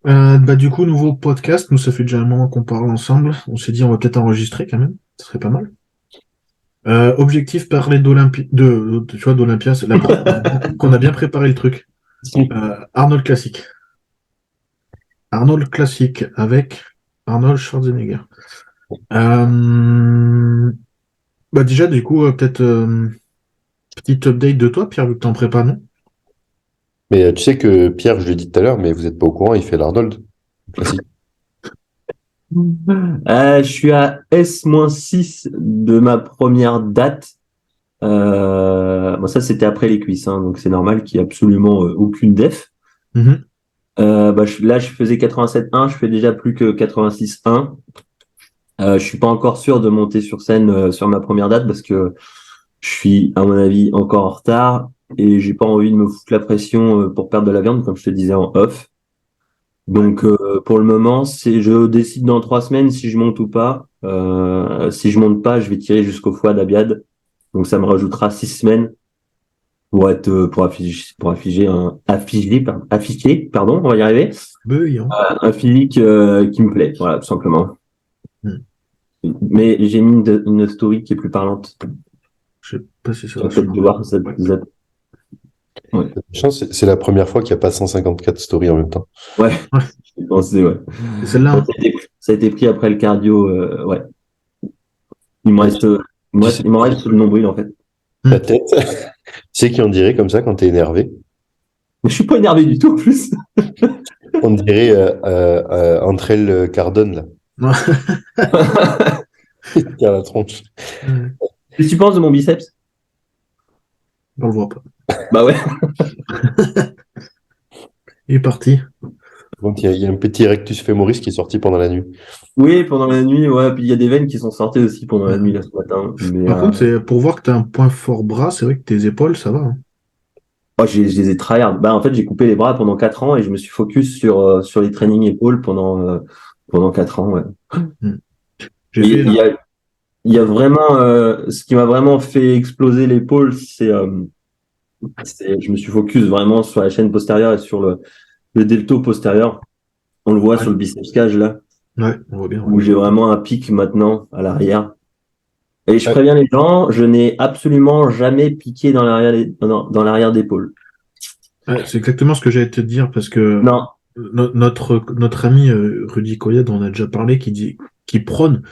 Du coup, nouveau podcast. Nous, ça fait déjà un moment qu'on parle ensemble. On s'est dit, on va peut-être enregistrer quand même. Ce serait pas mal. Objectif, parler tu vois, d'Olympia. C'est la preuve qu'on a bien préparé le truc. Arnold Classic. Arnold Classic avec Arnold Schwarzenegger. Euh, Déjà, du coup, peut-être petite update de toi, Pierre, vu que t'en prépares, non? Mais tu sais que Pierre, je l'ai dit tout à l'heure, mais vous n'êtes pas au courant, il fait l'Arnold classique. Je suis à S-6 de ma première date. Bon, ça, c'était après les cuisses, hein, donc c'est normal qu'il n'y ait absolument aucune def. Mhm. Là, je faisais 87,1, je fais déjà plus que 86,1. Je suis pas encore sûr de monter sur scène sur ma première date parce que je suis, à mon avis, encore en retard et j'ai pas envie de me foutre la pression pour perdre de la viande, comme je te disais en off. Donc pour le moment, je décide dans 3 semaines si je monte ou pas. Si je monte pas, je vais tirer jusqu'au foie d'Abiad. Donc ça me rajoutera 6 semaines pour afficher, pardon, on va y arriver, Beuillant. un physique qui me plaît, voilà, tout simplement. Hmm. Mais j'ai mis une story qui est plus parlante. Je sais pas si ça Tu va vas peut-être changer. devoir Ouais. ouais. Chance, c'est la première fois qu'il n'y a pas 154 stories en même temps. Ouais, Ouais. j'ai pensé, ouais. C'est celle-là, Bon, hein. ça a été pris après le cardio, ouais. Il me Ouais, reste, il me tu reste, sais, il m'en reste sur le nombril, en fait. ta Hmm. tête, tu sais qui on dirait comme ça quand t'es énervé? Mais je suis pas énervé du tout, en plus. On dirait entre elles Cardone, là. Il tient la tronche. Ouais. Qu'est-ce que tu penses de mon biceps? On le voit pas. Bah ouais. Il est parti. Donc, il y a un petit rectus femoris qui est sorti pendant la nuit. Oui, pendant la nuit, ouais. Puis il y a des veines qui sont sorties aussi pendant la nuit, Hmm. là, ce matin. Mais Par contre, c'est pour voir que tu as un point fort bras, c'est vrai que tes épaules, ça va, hein. moi, je les ai tryhard. Bah, en fait, j'ai coupé les bras pendant 4 ans et je me suis focus sur les trainings épaules pendant 4 ans, ouais. Hmm. J'ai Mais fait. il y a vraiment, ce qui m'a vraiment fait exploser l'épaule, je me suis focus vraiment sur la chaîne postérieure et sur le delto postérieur. On le voit Ouais, sur le biceps cage, là, ouais, on voit bien, ouais. où j'ai vraiment un pic maintenant à l'arrière. Et je Ouais. préviens les gens, je n'ai absolument jamais piqué dans l'arrière d'épaule. Ouais, c'est exactement ce que j'allais te dire parce que Non, notre ami Rudy Koya, dont on a déjà parlé, qui prône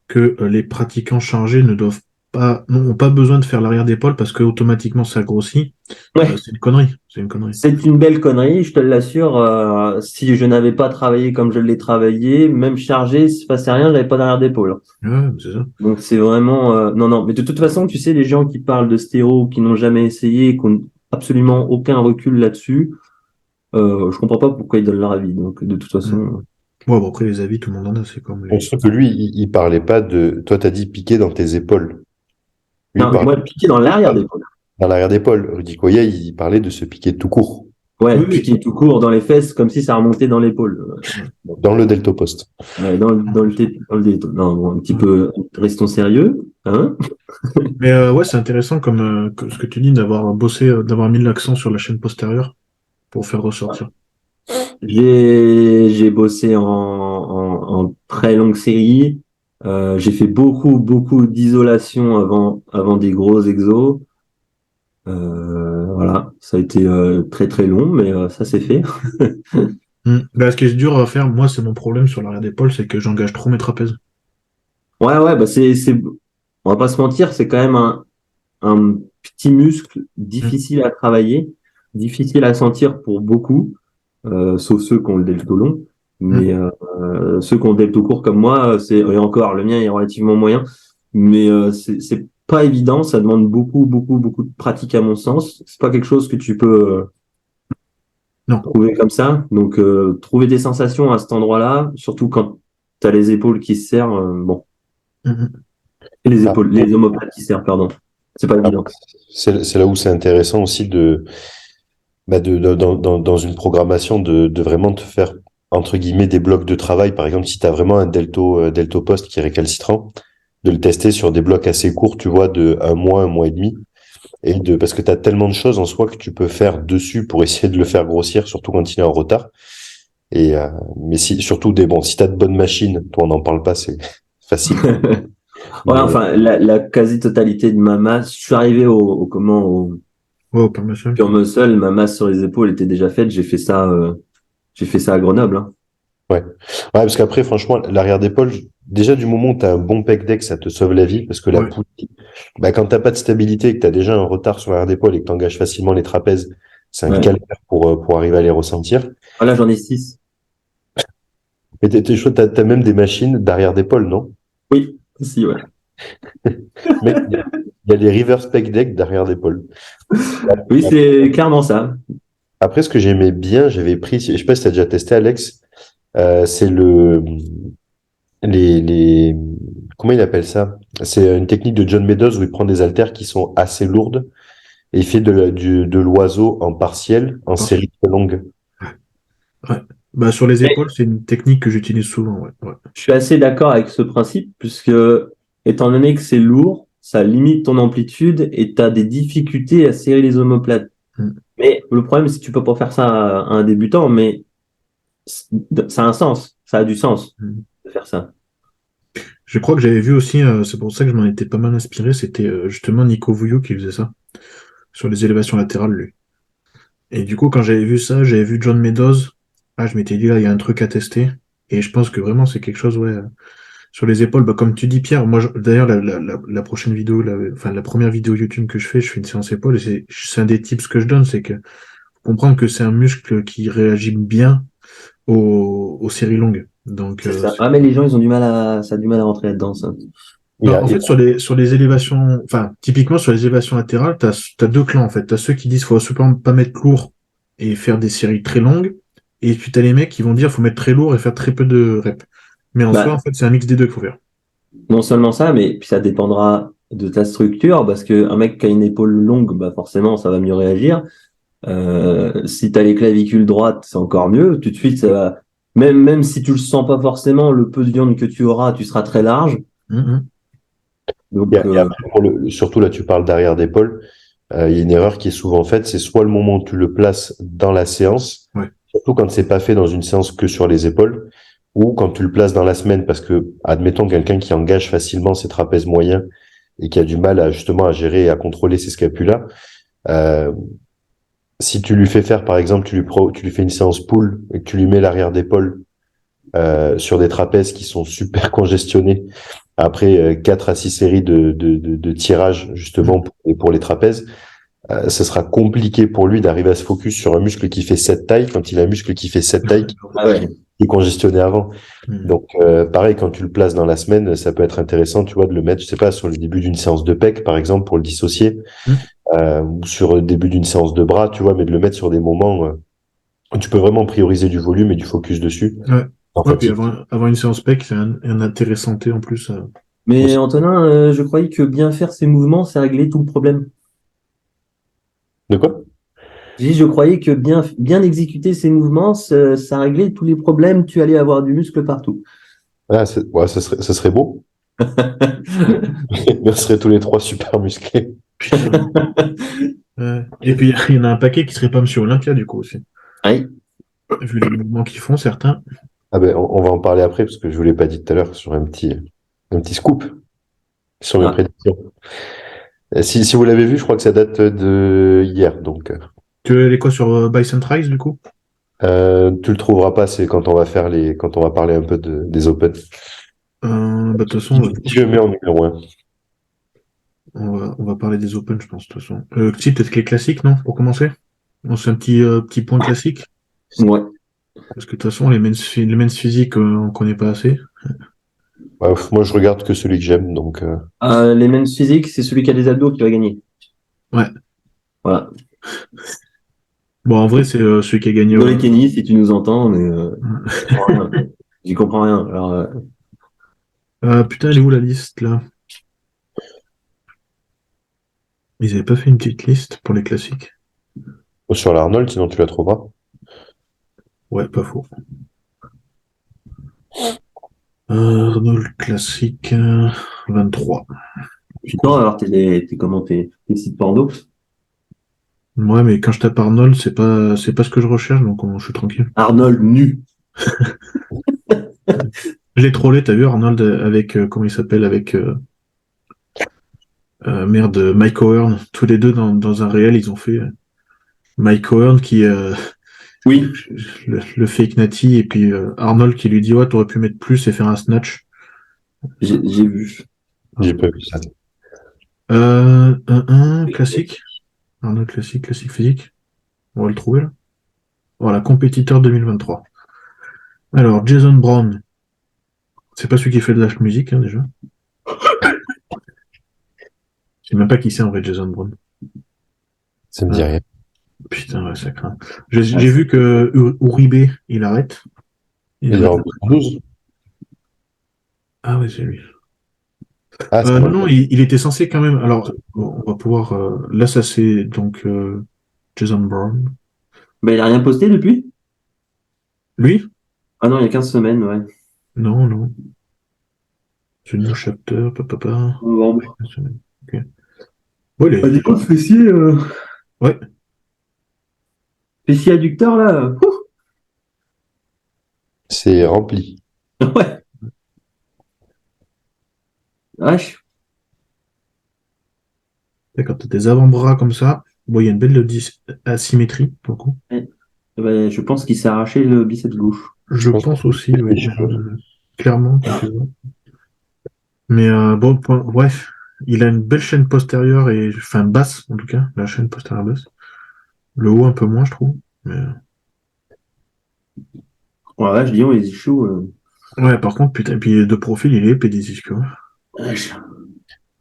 que les pratiquants chargés ne doivent pas, n'ont pas besoin de faire l'arrière d'épaule parce que automatiquement ça grossit. ouais, C'est une connerie. C'est une connerie. c'est une belle connerie, je te l'assure. Si je n'avais pas travaillé comme je l'ai travaillé, même chargé, s'il ne se passait rien, j'avais pas d'arrière d'épaule. Ouais, c'est ça. Donc c'est vraiment non, non. Mais de toute façon, tu sais, les gens qui parlent de stéro, qui n'ont jamais essayé, qui n'ont absolument aucun recul là-dessus, je comprends pas pourquoi ils donnent leur avis. Donc de toute Hmm. façon, Ouais, bon, après les avis, tout le monde en a, c'est comme On les. se que lui, il parlait pas de. Toi, t'as dit piquer dans tes épaules. Lui, il non, parlait moi, piquer dans l'arrière d'épaule. dans l'arrière d'épaule. Rudy Koya, il parlait de se piquer tout court, Ouais, Oui, oui. piquer tout court dans les fesses, comme si ça remontait dans l'épaule. dans le deltopost. Ouais, dans le non, bon, un petit Ouais. peu, restons sérieux, hein. Mais ouais, c'est intéressant comme ce que tu dis d'avoir bossé, d'avoir mis l'accent sur la chaîne postérieure pour faire ressortir. J'ai bossé en très longue série. J'ai fait beaucoup, beaucoup d'isolation avant des gros exos. Voilà, ça a été très, très long, mais ça s'est fait. Ce qui est dur à faire, moi, c'est mon problème sur l'arrière d'épaule, c'est que j'engage trop mes trapèzes. Ouais, ouais, bah on va pas se mentir, c'est quand même un petit muscle Hmm. difficile à travailler, difficile à sentir pour beaucoup, sauf ceux qui ont le delto long. Hmm. Mais ceux qui ont le delto court comme moi, et encore, le mien est relativement moyen, mais c'est pas évident, ça demande beaucoup, beaucoup, beaucoup de pratique à mon sens. C'est pas quelque chose que tu peux Non. trouver comme ça. Donc, trouver des sensations à cet endroit-là, surtout quand tu as les épaules qui se serrent, bon, Hmm. et Après, les omoplates qui se serrent, pardon. C'est pas après, évident. c'est là où c'est intéressant aussi dans une programmation de vraiment te faire, entre guillemets, des blocs de travail. Par exemple, si tu as vraiment un deltopost qui est récalcitrant, de le tester sur des blocs assez courts, tu vois, de un mois et demi. Parce que tu as tellement de choses en soi que tu peux faire dessus pour essayer de le faire grossir, surtout quand il est en retard. Mais surtout si t'as de bonnes machines, toi on n'en parle pas, c'est facile. Ouais, Mais, enfin, la quasi-totalité de ma masse, je suis arrivé au Oh, pas machin. pure muscle, ma masse sur les épaules était déjà faite, j'ai fait ça à Grenoble, hein. ouais. Ouais, parce qu'après, franchement, l'arrière d'épaule, déjà du moment où tu as un bon pec deck, ça te sauve la vie, parce que la Ouais. poulie, bah, quand t'as pas de stabilité et que tu as déjà un retard sur l'arrière d'épaule et que tu engages facilement les trapèzes, c'est un Ouais. calvaire pour arriver à les ressentir. Ah, là, j'en ai 6. Et je crois que t'as même des machines d'arrière d'épaule, non? Oui, si, ouais. Mais il y a les reverse pec deck d'arrière d'épaule. Oui, c'est clairement ça. Après, ce que j'aimais bien, j'avais pris, je sais pas si t'as déjà testé, Alex, c'est les, comment il appelle ça? C'est une technique de John Meadows où il prend des haltères qui sont assez lourdes et il fait de l'oiseau en partiel, en Parce- série très longue. Ouais. Bah, sur les Et épaules, c'est une technique que j'utilise souvent. Ouais. Ouais. je suis assez d'accord avec ce principe, puisque étant donné que c'est lourd, ça limite ton amplitude et tu as des difficultés à serrer les omoplates. Mm. Mais le problème, c'est que tu peux pas faire ça à un débutant, mais ça a un sens, ça a du sens Mm. de faire ça. Je crois que j'avais vu aussi, c'est pour ça que je m'en étais pas mal inspiré, c'était justement Nico Vouillot qui faisait ça, sur les élévations latérales, lui. Et du coup, quand j'avais vu ça, j'avais vu John Meadows, ah, je m'étais dit, là, il y a un truc à tester. Et je pense que vraiment, c'est quelque chose, ouais, sur les épaules, bah, comme tu dis, Pierre, moi, d'ailleurs, la prochaine vidéo, enfin, la première vidéo YouTube que je fais une séance épaules, et c'est un des tips que je donne, c'est que faut comprendre que c'est un muscle qui réagit bien aux séries longues. Donc, C'est ça. Ah, mais les gens, ils ont du mal ça a du mal à rentrer là-dedans, ça. Il y bah, a, en il y fait, a- sur les élévations, enfin, typiquement sur les élévations latérales, t'as deux clans, en fait. T'as ceux qui disent faut absolument pas mettre lourd et faire des séries très longues. Et puis t'as les mecs qui vont dire faut mettre très lourd et faire très peu de reps. Mais en soi, en Bah, fait, c'est un mix des deux qu'il faut faire. non seulement ça, mais puis ça dépendra de ta structure, parce que un mec qui a une épaule longue, bah forcément, ça va mieux réagir. Si tu as les clavicules droites, c'est encore mieux. Tout de suite, ça va... même si tu le sens pas forcément, le peu de viande que tu auras, tu seras très large. Mhm. il y Donc, a- il y a- surtout là, tu parles d'arrière d'épaule. Il y a une erreur qui est souvent faite, c'est soit le moment où tu le places dans la séance, Ouais. surtout quand c'est pas fait dans une séance que sur les épaules, ou quand tu le places dans la semaine, parce que, admettons, quelqu'un qui engage facilement ses trapèzes moyens et qui a du mal justement à gérer et à contrôler ses scapulas, euh, si tu lui fais faire, par exemple, tu lui fais une séance pull et que tu lui mets l'arrière d'épaule sur des trapèzes qui sont super congestionnés, après 4 à 6 séries de tirage justement pour les trapèzes, ce sera compliqué pour lui d'arriver à se focus sur un muscle qui fait cette taille quand il a un muscle qui fait cette taille qui ah ouais. est congestionné avant. Mhm. Donc pareil, quand tu le places dans la semaine, ça peut être intéressant, tu vois, de le mettre, je sais pas, sur le début d'une séance de pec, par exemple, pour le dissocier, Mhm. ou sur le début d'une séance de bras, tu vois, mais de le mettre sur des moments où tu peux vraiment prioriser du volume et du focus dessus, Ouais. en Ouais, puis fatigue. avant une séance PEC, c'est un intérêt santé en plus. Mais Aussi. Antonin, je croyais que bien faire ces mouvements, c'est régler tout le problème. De quoi? Je croyais que bien exécuter ces mouvements, ça réglait tous les problèmes, tu allais avoir du muscle partout. Ah, ouais, ça serait beau. On serait tous les trois super musclés. Putain. Ouais. Et puis, il y en a un paquet qui serait pas Monsieur Olympia, du coup, aussi. Oui. Vu les mouvements qu'ils font, certains. Ah ben, on va en parler après parce que je vous l'ai pas dit tout à l'heure sur un petit scoop sur mes Ah, prédictions. Si vous l'avez vu, je crois que ça date de hier. Donc, Tu veux les quoi sur Bison Rise, du coup? tu le trouveras pas, c'est quand on va parler un peu des Open. Bah, de toute façon, Je le mets en numéro 1. on va parler des Open, je pense, de toute façon. Si, peut-être que les classiques, non, pour commencer? On fait un petit point classique. ouais. Parce que de toute façon, les men's physiques, on connaît pas assez. Moi, je regarde que celui que j'aime, donc Les mêmes physiques, c'est celui qui a des abdos qui va gagner. Ouais. Voilà. Bon, en vrai, c'est celui qui a gagné. Désolé Kenny, si tu nous entends, mais Ouais. je comprends rien. J'y comprends rien. Alors, Putain, elle est où la liste, là? Ils avaient pas fait une petite liste pour les classiques? sur l'Arnold, sinon tu la trouveras. Ouais, pas faux. Arnold classique 23. non, alors t'es comment t'es sites porno? Ouais, mais quand je tape Arnold, c'est pas ce que je recherche, donc je suis tranquille. Arnold nu. Je l'ai trollé, t'as vu, Arnold, avec, comment il s'appelle, avec, merde, Mike Owen. Tous les deux dans un réel, ils ont fait Mike Owen qui, Oui, le fake Natty, et puis Arnold qui lui dit, ouais, t'aurais pu mettre plus et faire un snatch. j'ai vu. J'ai pas vu ça. Classique. Arnold classique, classique physique. On va le trouver là. Voilà, compétiteur 2023. Alors, Jason Brown. C'est pas celui qui fait de la musique, hein, déjà. Je sais même pas qui c'est en vrai, Jason Brown. Ça me dit Ah, rien. putain, ouais, ça craint. J'ai vu que Uribe, il arrête. Il Il est arrête en le- 12. Ah ouais, c'est lui. Ah, c'est Non, moi. non, il était censé quand même. Alors, bon, on va pouvoir. Là, ça c'est donc Jason Brown. Bah, il a rien posté depuis? Lui? Ah non, il y a 15 semaines, ouais. Non, non. The New Chapter, papa. Novembre. Ok. Ouais, Ah, dis donc, fessier, ouais, fessier adducteur, là. C'est rempli. Ouais, vache. d'accord, t'as des avant-bras comme ça. Bon, il y a une belle asymétrie, pour le coup. Ouais. Bah, je pense qu'il s'est arraché le biceps gauche. Je pense pense aussi, oui. les cheveux. Clairement, quand tu vois. Mais bon, bref, il a une belle chaîne postérieure et enfin basse en tout cas, la chaîne postérieure basse. Le haut un peu moins, je trouve. Mais, Ouais, vache, dis donc, les issues. ouais, par contre, putain, puis de profil, il est épais des ischios. Vache.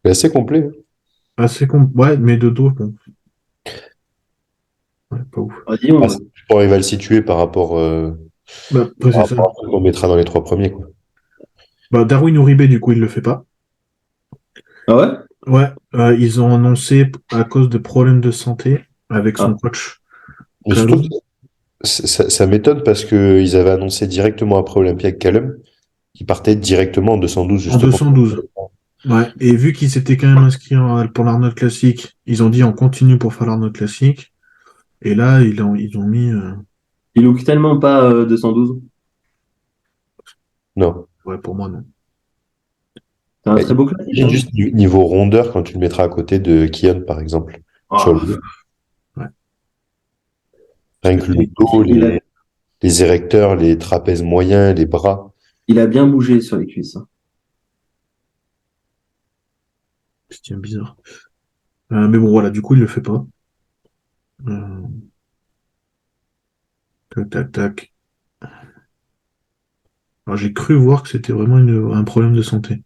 C'est assez complet, hein. Ouais, mais de dos, bon, ouais, pas ouf. Ah, dis donc, Ah, on arrive à le situer Bah, après, par c'est ça. rapport à ce qu'on mettra dans les 3 premiers, quoi. Bah, Darwin Uribe, du coup, il le fait pas. ah ouais? Ouais, ils ont annoncé à cause de problèmes de santé avec son Ah, coach Mais surtout, Callum. ça m'étonne parce qu'ils avaient annoncé directement après Olympia avec Callum qu'il partait directement en 212, En justement. 212. Ouais, et vu qu'ils s'étaient quand même inscrits pour l'Arnold Classic, ils ont dit on continue pour faire l'Arnold Classic. Et là, ils ont mis. il look tellement pas 212. Non. Ouais, pour moi, non. C'est un Bah, très beau classique, imagine hein. juste niveau rondeur quand tu le mettras à côté de Kion, par exemple. Sur le Ah, dos. Ouais. Rien que le dos, il a, les érecteurs, les trapèzes moyens, les bras. il a bien bougé sur les cuisses, hein. C'est bizarre. Mais bon, voilà, du coup, il le fait pas. Euh, tac, tac, tac. Alors, j'ai cru voir que c'était vraiment un problème de santé.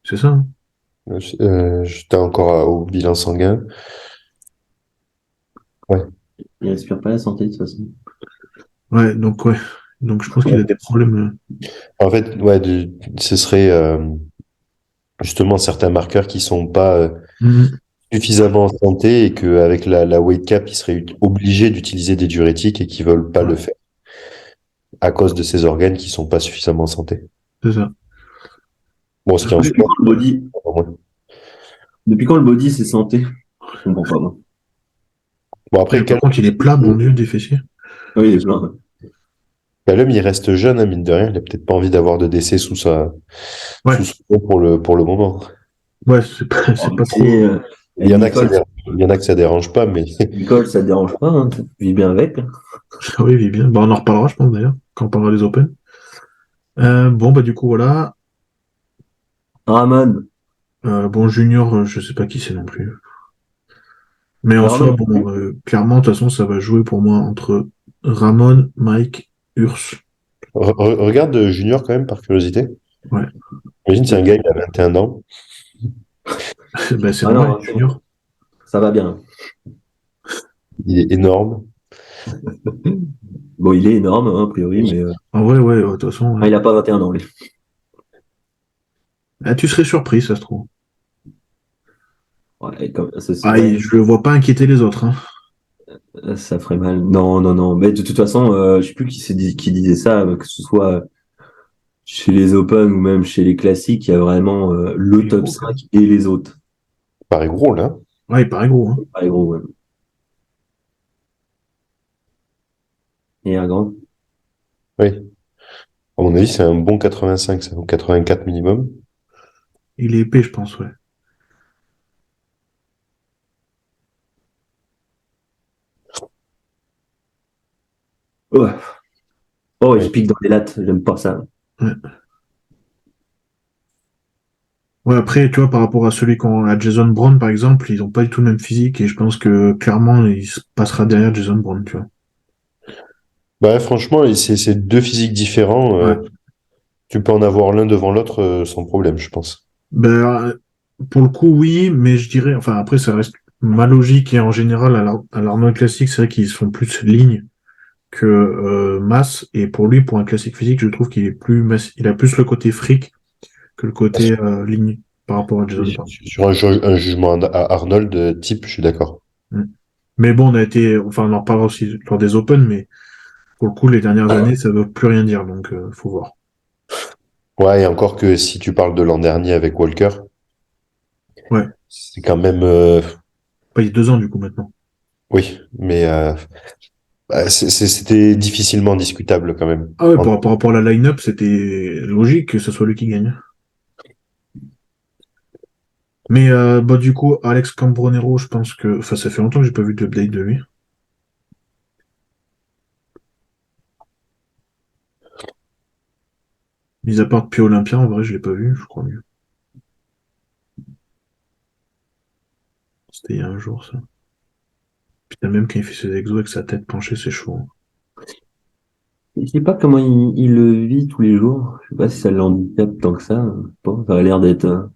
C'est ça, hein? J'étais encore au bilan sanguin. Ouais. Il respire pas la santé, de toute façon. Ouais, donc, ouais. Donc, je pense qu'il a des problèmes. En fait, ouais, ce serait justement certains marqueurs qui sont pas Mhm. suffisamment en santé et qu'avec la weight cap, ils seraient obligés d'utiliser des diurétiques et qui veulent pas Ouais, le faire à cause de ces organes qui sont pas suffisamment en santé. c'est ça. Bon, ce qui en Après, Depuis sport, quand le body, depuis quand le body, c'est santé? Je comprends pas, moi. bon après, par contre, il est plat, bon Dieu, des fessiers. Oui, il est plein. Callum, il reste jeune, hein, mine de rien. Il a peut-être pas envie d'avoir de décès Ouais, sous son nom pour le moment. ouais, c'est pas trop. Il y en a que Nicole, il y en a que ça dérange pas, mais Nicole, ça te dérange pas, hein, tu vis bien avec, hein. Ah oui, il vit bien. Bah, on en reparlera, je pense, d'ailleurs, quand on parlera des Open. Bon, bah, du coup, voilà. Ramon. Bon, Junior, je sais pas qui c'est non plus. Mais en soi, Ramon. bon, clairement, de toute façon, ça va jouer pour moi entre Ramon, Mike, Urs. regarde Junior quand même, par curiosité. Ouais. Imagine, c'est un gars, il a 21 ans. Bah, c'est Ah normal, non, c'est bon. Junior. Ça va bien. Il est énorme. Bon, il est énorme, hein, a priori, mais En vrai, ouais, de toute façon, ouais. il a pas 21 ans, lui. Ah, tu serais surpris, ça se trouve. Ouais, Ah, ouais, je le vois pas inquiéter les autres, hein. ça ferait mal. Non, non, non. Mais de toute façon, je sais plus qui disait ça, que ce soit chez les Open ou même chez les classiques, il y a vraiment le Il est top gros, quand même. 5 et les autres. Il paraît gros, là. Ouais, il paraît gros, hein. Allez, gros, ouais. Et un grand. Oui. À mon avis, c'est un bon 85, ça, ou 84 minimum. Il est épais, je pense, ouais. Ouais. Oh, je Ouais. pique dans les lattes, j'aime pas ça. Ouais. Ouais, après, tu vois, par rapport à à Jason Brown, par exemple, ils ont pas du tout le même physique et je pense que clairement, il se passera derrière Jason Brown, tu vois. Bah, franchement, c'est deux physiques différents. Ouais. Tu peux en avoir l'un devant l'autre sans problème, je pense. Ben, pour le coup, oui, mais je dirais, enfin, après, ça reste ma logique et en général, à l'Arnold classique, c'est vrai qu'ils sont plus ligne que masse et pour lui, pour un classique physique, je trouve qu'il est plus il a plus le côté fric que le côté ligne par rapport à Jason Brown. Sur un jugement à Arnold type, je suis d'accord. Mm. Mais bon, enfin, on en reparlera aussi lors des Open, mais pour le coup, les dernières années, ça veut plus rien dire, donc faut voir. Ouais, et encore que si tu parles de l'an dernier avec Walker, Ouais, c'est quand même, pas il y a 2 ans du coup maintenant. oui, mais bah, c'était difficilement discutable quand même. Ah ouais, par rapport à la line-up, c'était logique que ce soit lui qui gagne. Mais bah, du coup, Alex Cambronero, je pense que. Enfin, ça fait longtemps que j'ai pas vu d'update de lui. Mis à part depuis Olympia, en vrai, je l'ai pas vu, je crois mieux. C'était il y a un jour, ça. Putain, même quand il fait ses exos avec sa tête penchée, c'est chaud, hein. Je sais pas comment il le vit tous les jours. Je sais pas si ça l'handicape tant que ça. Bon, ça a l'air d'être.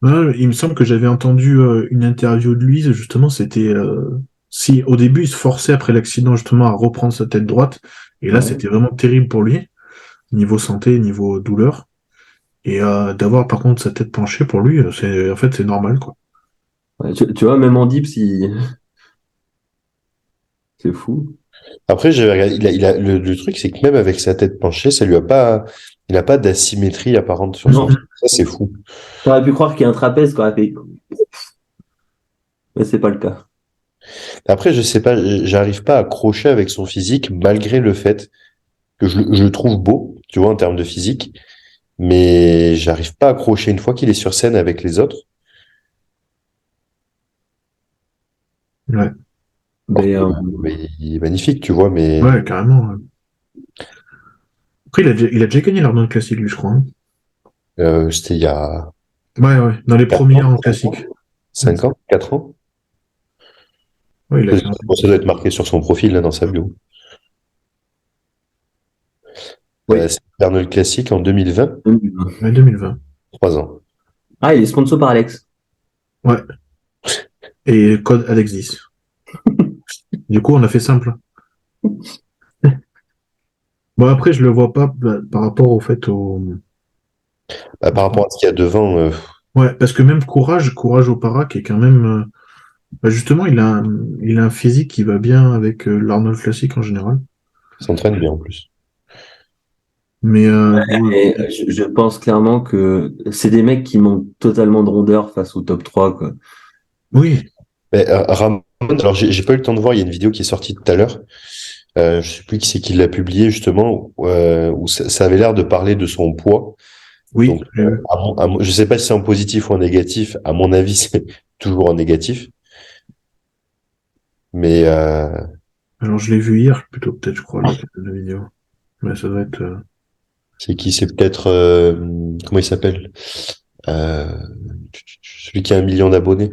Ouais, il me semble que j'avais entendu une interview de lui, justement, c'était si au début il se forçait après l'accident justement à reprendre sa tête droite, et là Ouais. c'était vraiment terrible pour lui, niveau santé, niveau douleur, et d'avoir par contre sa tête penchée pour lui, c'est en fait c'est normal quoi. Ouais, tu vois, même en dips, c'est fou. Après, j'avais regardé, le truc, c'est que même avec sa tête penchée, il n'a pas d'asymétrie apparente sur son Non, truc. Ça, c'est fou. t'aurais pu croire qu'il y a un trapèze qui aurait fait. Mais c'est pas le cas. Après, je sais pas, j'arrive pas à accrocher avec son physique, malgré le fait que je le trouve beau, tu vois, en termes de physique, mais j'arrive pas à accrocher une fois qu'il est sur scène avec les autres. Ouais, Alors Mais, que, mais il est magnifique, tu vois, mais ouais, carrément, ouais. Après il a déjà gagné l'Arnold Classic lui je crois, hein. c'était il y a Ouais, ouais, dans les 4 premiers ans, en 5 ans, classique. Mm. 5 ans, 4 ans. Ouais, il a Ça gagné. ça doit être marqué sur son profil, là, dans sa bio. oui. C'est Arnold Classic en 2020, Ouais, 2020. 3 ans. Ah, il est sponsor par Alex. Ouais, et code Alex 10. Du coup, on a fait simple. Bon, après, je le vois pas par rapport au fait au. Bah, par rapport à ce qu'il y a devant, Ouais, parce que même Courage au para, qui est quand même. Bah, justement, il a un physique qui va bien avec l'Arnold classique en général. il s'entraîne bien en plus. Mais bon, Et je pense clairement que c'est des mecs qui manquent totalement de rondeur face au top 3 quoi. oui, Mais, Ramon, alors j'ai pas eu le temps de voir, il y a une vidéo qui est sortie tout à l'heure. Je sais plus qui c'est qui l'a publié justement, où ça avait l'air de parler de son poids. oui, Donc, j'ai vu. je sais pas si c'est en positif ou en négatif. À mon avis, c'est toujours en négatif. Mais Alors, je l'ai vu hier, plutôt peut-être, je crois, la vidéo. Mais ça doit être. c'est qui? C'est peut-être comment il s'appelle? Euh, Celui qui a 1 million d'abonnés.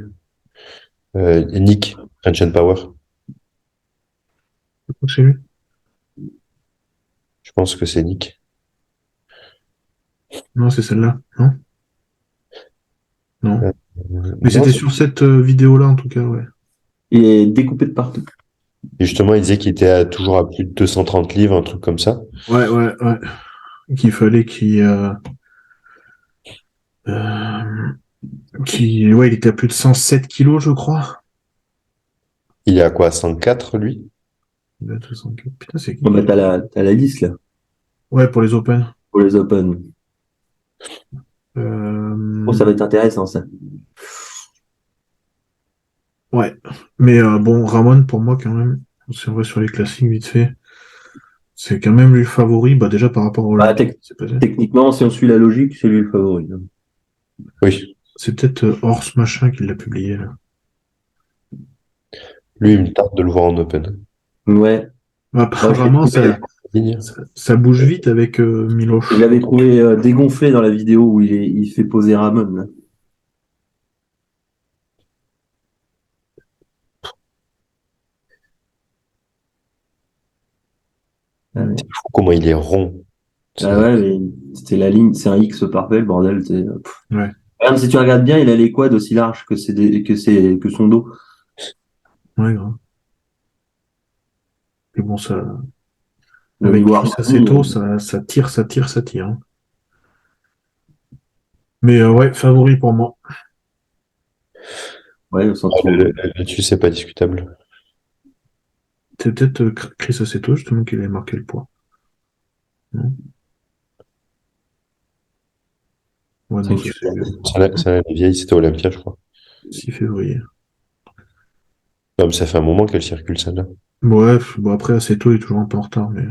Nick French Power. C'est lui? Je pense que c'est Nick. Non, c'est celle-là. Non? Non. Mais Non, c'était sur cette vidéo-là, en tout cas, ouais. Il est découpé de partout. et justement, il disait qu'il était toujours à plus de 230 livres, un truc comme ça. Ouais, ouais, ouais. Qu'il fallait euh, ouais, il était à plus de 107 kilos, je crois. Il est à quoi? 104, lui? Il a 64. Putain, c'est Bon, bah, qui? t'as la liste là Ouais, pour les Open. pour les Open. Bon, Euh, ça va être intéressant ça. ouais. Mais bon, Ramon, pour moi, quand même, c'est vrai sur les classiques, vite fait. C'est quand même lui le favori, bah déjà par rapport au Bah, c'est passé. techniquement, si on suit la logique, c'est lui le favori. Oui. C'est peut-être Horse machin qui l'a publié là. Lui, il me tarde de le voir en open. Ouais. Moi, Apparemment, Ligne. ça bouge vite avec je Miloš. l'avais trouvé dégonflé dans la vidéo où il fait poser Ramon, là. Ah ouais. C'est fou comment il est rond. Ah ouais, mais c'était la ligne, c'est un X parfait, le bordel. Ouais, Regarde, si tu regardes bien, il a les quads aussi larges que son dos. ouais, grave. Mais bon, ça, Le avec miroir Chris Aceto, ça tire, ça tire, ça tire, hein. Mais ouais, favori pour moi. ouais, sans Ah, trop. là-dessus, c'est pas discutable. C'est peut-être Chris Aceto, justement, qui avait marqué le poids. Non. Ouais, C'est non, une ça c'est Ça, la vieille, c'était Olympia, je crois. 6 février. Non, mais ça fait un moment qu'elle circule, celle-là. Bref, bon, après, Aceto est toujours un peu en retard, mais.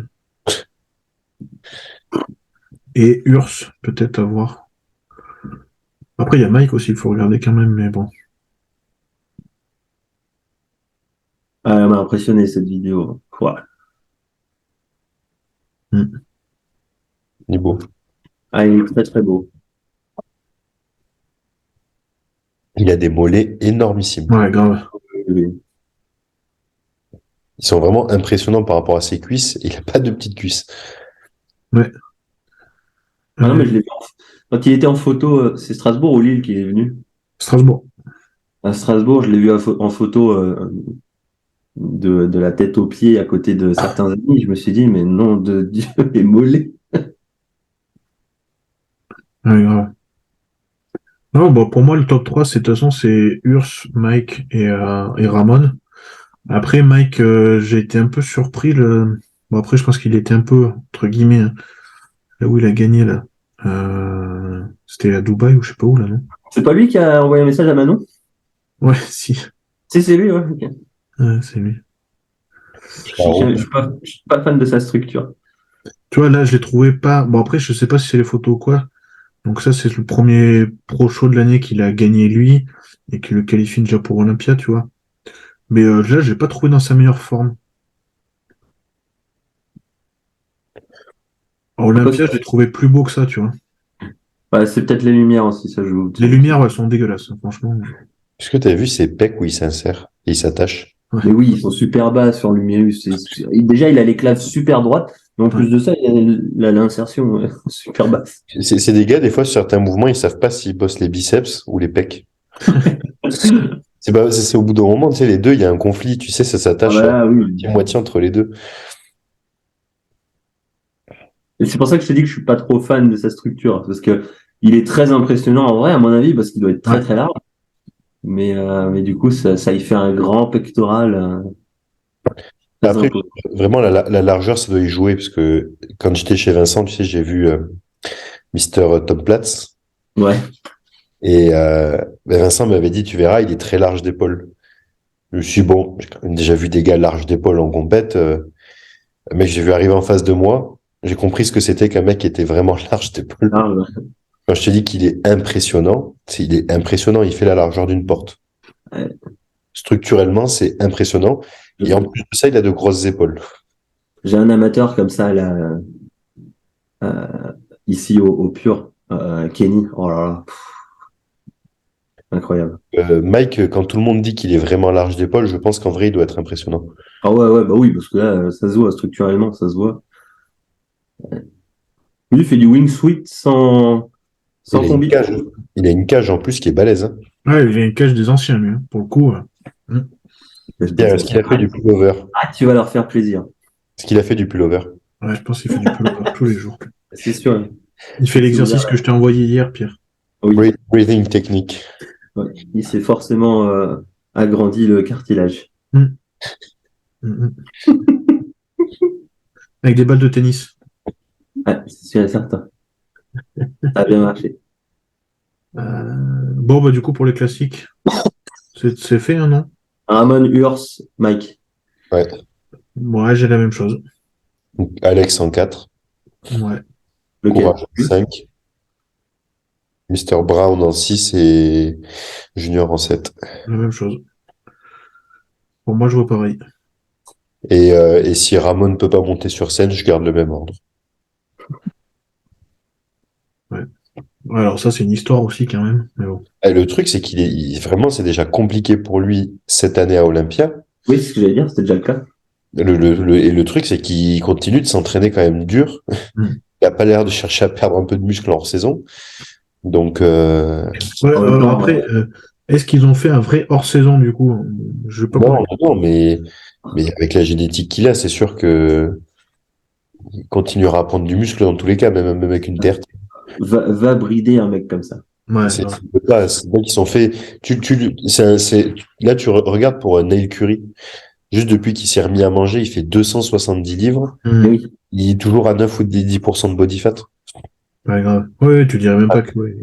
Et Urs, peut-être à voir. Après, il y a Mike aussi, il faut regarder quand même, mais bon. Ah, elle m'a impressionné cette vidéo. Ouais. Hmm. Il est beau. Ah, il est très très beau. Il a des mollets énormissimes. Ouais, grave. Oui. Ils sont vraiment impressionnants par rapport à ses cuisses. Il a pas de petites cuisses. Ouais. Ah non, mais je l'ai vu. Quand il était en photo, c'est Strasbourg ou Lille qui est venu? Strasbourg. À Strasbourg, je l'ai vu en photo de la tête aux pieds à côté de certains amis. Je me suis dit, mais non de Dieu, les mollets. Ouais, grave. Non, bon, pour moi, le top 3, de toute façon, c'est Urs, Mike et Ramon. Après, Mike, j'ai été un peu surpris. Bon, après, je pense qu'il était un peu, entre guillemets, hein, là où il a gagné, là. C'était à Dubaï ou je sais pas où, là, non? C'est pas lui qui a envoyé un message à Manon? Ouais, si. Si, c'est lui, ouais. Ok. Ouais, c'est lui. Je suis pas fan de sa structure. Tu vois, là, je l'ai trouvé pas. Bon, après, je sais pas si c'est les photos ou quoi. Donc, ça, c'est le premier pro show de l'année qu'il a gagné lui et qui le qualifie déjà pour Olympia, tu vois. Mais là, je l'ai pas trouvé dans sa meilleure forme. À Après, Olympia, je l'ai trouvé plus beau que ça, tu vois. bah, c'est peut-être les lumières aussi, ça joue. Les lumières, ouais, sont dégueulasses, hein, franchement. Est-ce que tu as vu ses pecs où il s'insère et il s'attache? Mais oui, ils sont super bas sur Lumiérus. Déjà, il a les claves super droites, mais en plus Ouais. de ça, il a l'insertion super basse. C'est des gars, des fois, sur certains mouvements, ils savent pas s'ils bossent les biceps ou les pecs. C'est au bout d'un moment, tu sais, les deux, il y a un conflit, tu sais, ça Ah s'attache bah à là, oui. moitié entre les deux. Et c'est pour ça que je te dis que je suis pas trop fan de sa structure, parce que il est très impressionnant en vrai, à mon avis, parce qu'il doit être très Ouais. très large. Mais du coup, ça y fait un grand pectoral très Après, imposant. vraiment, la largeur, ça doit y jouer, parce que quand j'étais chez Vincent, tu sais, j'ai vu Mister Tom Platz, Ouais. et ben, Vincent m'avait dit, tu verras, il est très large d'épaule. Je me suis dit, bon, j'ai quand même déjà vu des gars larges d'épaule en compète, mais j'ai vu arriver en face de moi, j'ai compris ce que c'était qu'un mec qui était vraiment large d'épaule. Ah, ouais. Quand je te dis qu'il est impressionnant, il est impressionnant, il fait la largeur d'une porte. Ouais. Structurellement, c'est impressionnant. Et en plus de ça, il a de grosses épaules. J'ai un amateur comme ça là, ici au Pur, Kenny. Oh là là, incroyable. Mike, quand tout le monde dit qu'il est vraiment large d'épaule, je pense qu'en vrai, il doit être impressionnant. Ah ouais, ouais, bah oui, parce que là, ça se voit structurellement, ça se voit. Lui, il fait du wingsuit Il sans a une combi. cage. Il a une cage en plus qui est balèze, hein. Ouais, il a une cage des anciens, lui, hein, pour le coup. Pierre, est-ce qu'il a fait du pullover? Ah, tu vas leur faire plaisir. Est-ce qu'il a fait du pullover? Ouais, je pense qu'il fait du pullover tous les jours. C'est sûr. Il fait Il s'est l'exercice ouvert. que je t'ai envoyé hier, Pierre. Oui, Breathing technique. ouais. Il s'est forcément agrandi le cartilage. Hum, hum, hum. Avec des balles de tennis. Ouais, c'est sûr et certain. Ça a bien marché. Bon, bah, du coup, pour les classiques, c'est fait, hein, non? Ramon Urs, Mike. Ouais. Ouais, j'ai la même chose. Donc, Alex en 4, Ouais, Lequel? Courage en 5, Mr. Brown en 6 et Junior en 7. la même chose. Pour moi, je vois pareil. Et si Ramon ne peut pas monter sur scène, je garde le même ordre. Ouais. Ouais, alors ça, c'est une histoire aussi quand même. Mais bon. Et le truc, c'est vraiment, c'est déjà compliqué pour lui cette année à Olympia. Oui, c'est ce que j'allais dire, c'était déjà le cas. Et le truc, c'est qu'il continue de s'entraîner quand même dur. Mm. Il a pas l'air de chercher à perdre un peu de muscle en hors-saison. Donc, Ouais, En même temps, après, est-ce qu'ils ont fait un vrai hors-saison du coup? Je vais pas non, connaître. non, mais avec la génétique qu'il a, c'est sûr que il continuera à prendre du muscle dans tous les cas, même avec une terre. va brider un mec comme ça. Ouais, C'est ouais. c'est pas qu'ils sont faits. Là, regardes pour Neil Curry. Juste depuis qu'il s'est remis à manger, il fait 270 livres. Mais Mm. oui. Il est toujours à 9 ou 10% de body fat. Ouais, grave. Ouais, tu dirais même Ah, pas que. Ouais.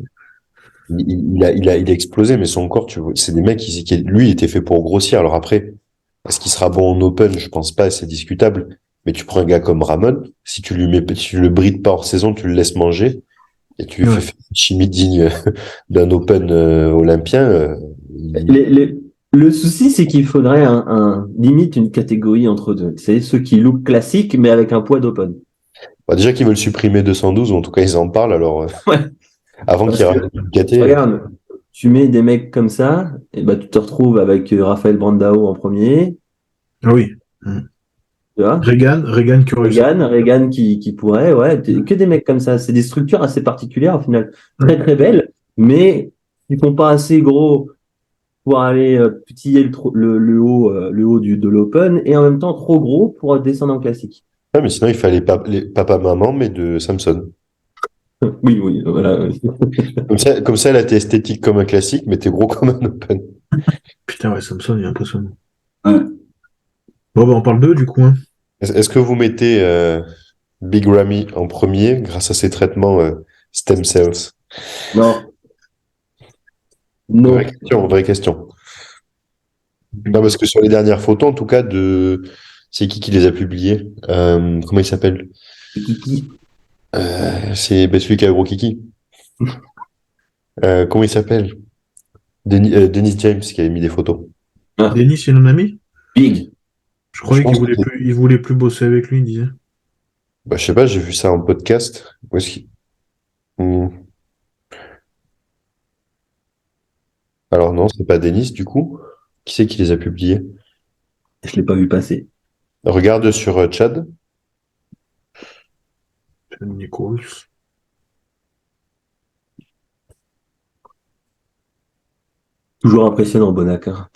il a explosé, mais son corps, tu vois, c'est des mecs lui, il était fait pour grossir. Alors après, est-ce qu'il sera bon en open? Je pense pas, c'est discutable. Mais tu prends un gars comme Ramon, si tu le brides pas hors saison, tu le laisses manger, et tu lui fais Ouais. faire une chimie digne d'un open olympien, Les- les- Le souci, c'est qu'il faudrait limite une catégorie entre deux. C'est ceux qui look classique, mais avec un poids d'open. bah, déjà qu'ils veulent supprimer 212, ou en tout cas ils en parlent, alors Ouais. avant Parce qu'il que, rajoute une caté. regarde, tu mets des mecs comme ça, et ben, tu te retrouves avec Raphaël Brandao en premier, Ah oui. Mm. tu vois. Regan qui aurait eu ça. Regan qui pourrait, ouais, que des mecs comme ça. C'est des structures assez particulières au final. Très très belles, mais ils font pas assez gros pour aller titiller le haut de l'open et en même temps trop gros pour descendre en classique. Ouais, mais sinon il fallait pas les papa-maman, mais de Samson. Oui, oui, voilà. Comme ça, elle a été esthétique comme un classique, mais t'es gros comme un open. Putain, ouais, Samson, il est impressionnant. Ouais. Bon, bah, on parle d'eux du coup, hein. Est-ce que vous mettez Big Ramy en premier grâce à ses traitements stem cells? Non, Vraie non. question, vraie question. Non, parce que sur les dernières photos, en tout cas, c'est qui les a publiées? Comment il s'appelle? Kiki. C'est celui qui a gros kiki. Comment il s'appelle? Dennis James qui avait mis des photos. Ah, Denis, c'est un ami? big. Je Je croyais pense que il voulait plus bosser avec lui, il disait. bah, je sais pas, j'ai vu ça en podcast. Où est-ce qu'il- Hmm. Alors non, c'est pas Dennis du coup. Qui c'est qui les a publiés? Je l'ai pas vu passer. Regarde sur Chad. Nichols. Toujours impressionnant, Bonac. Hein.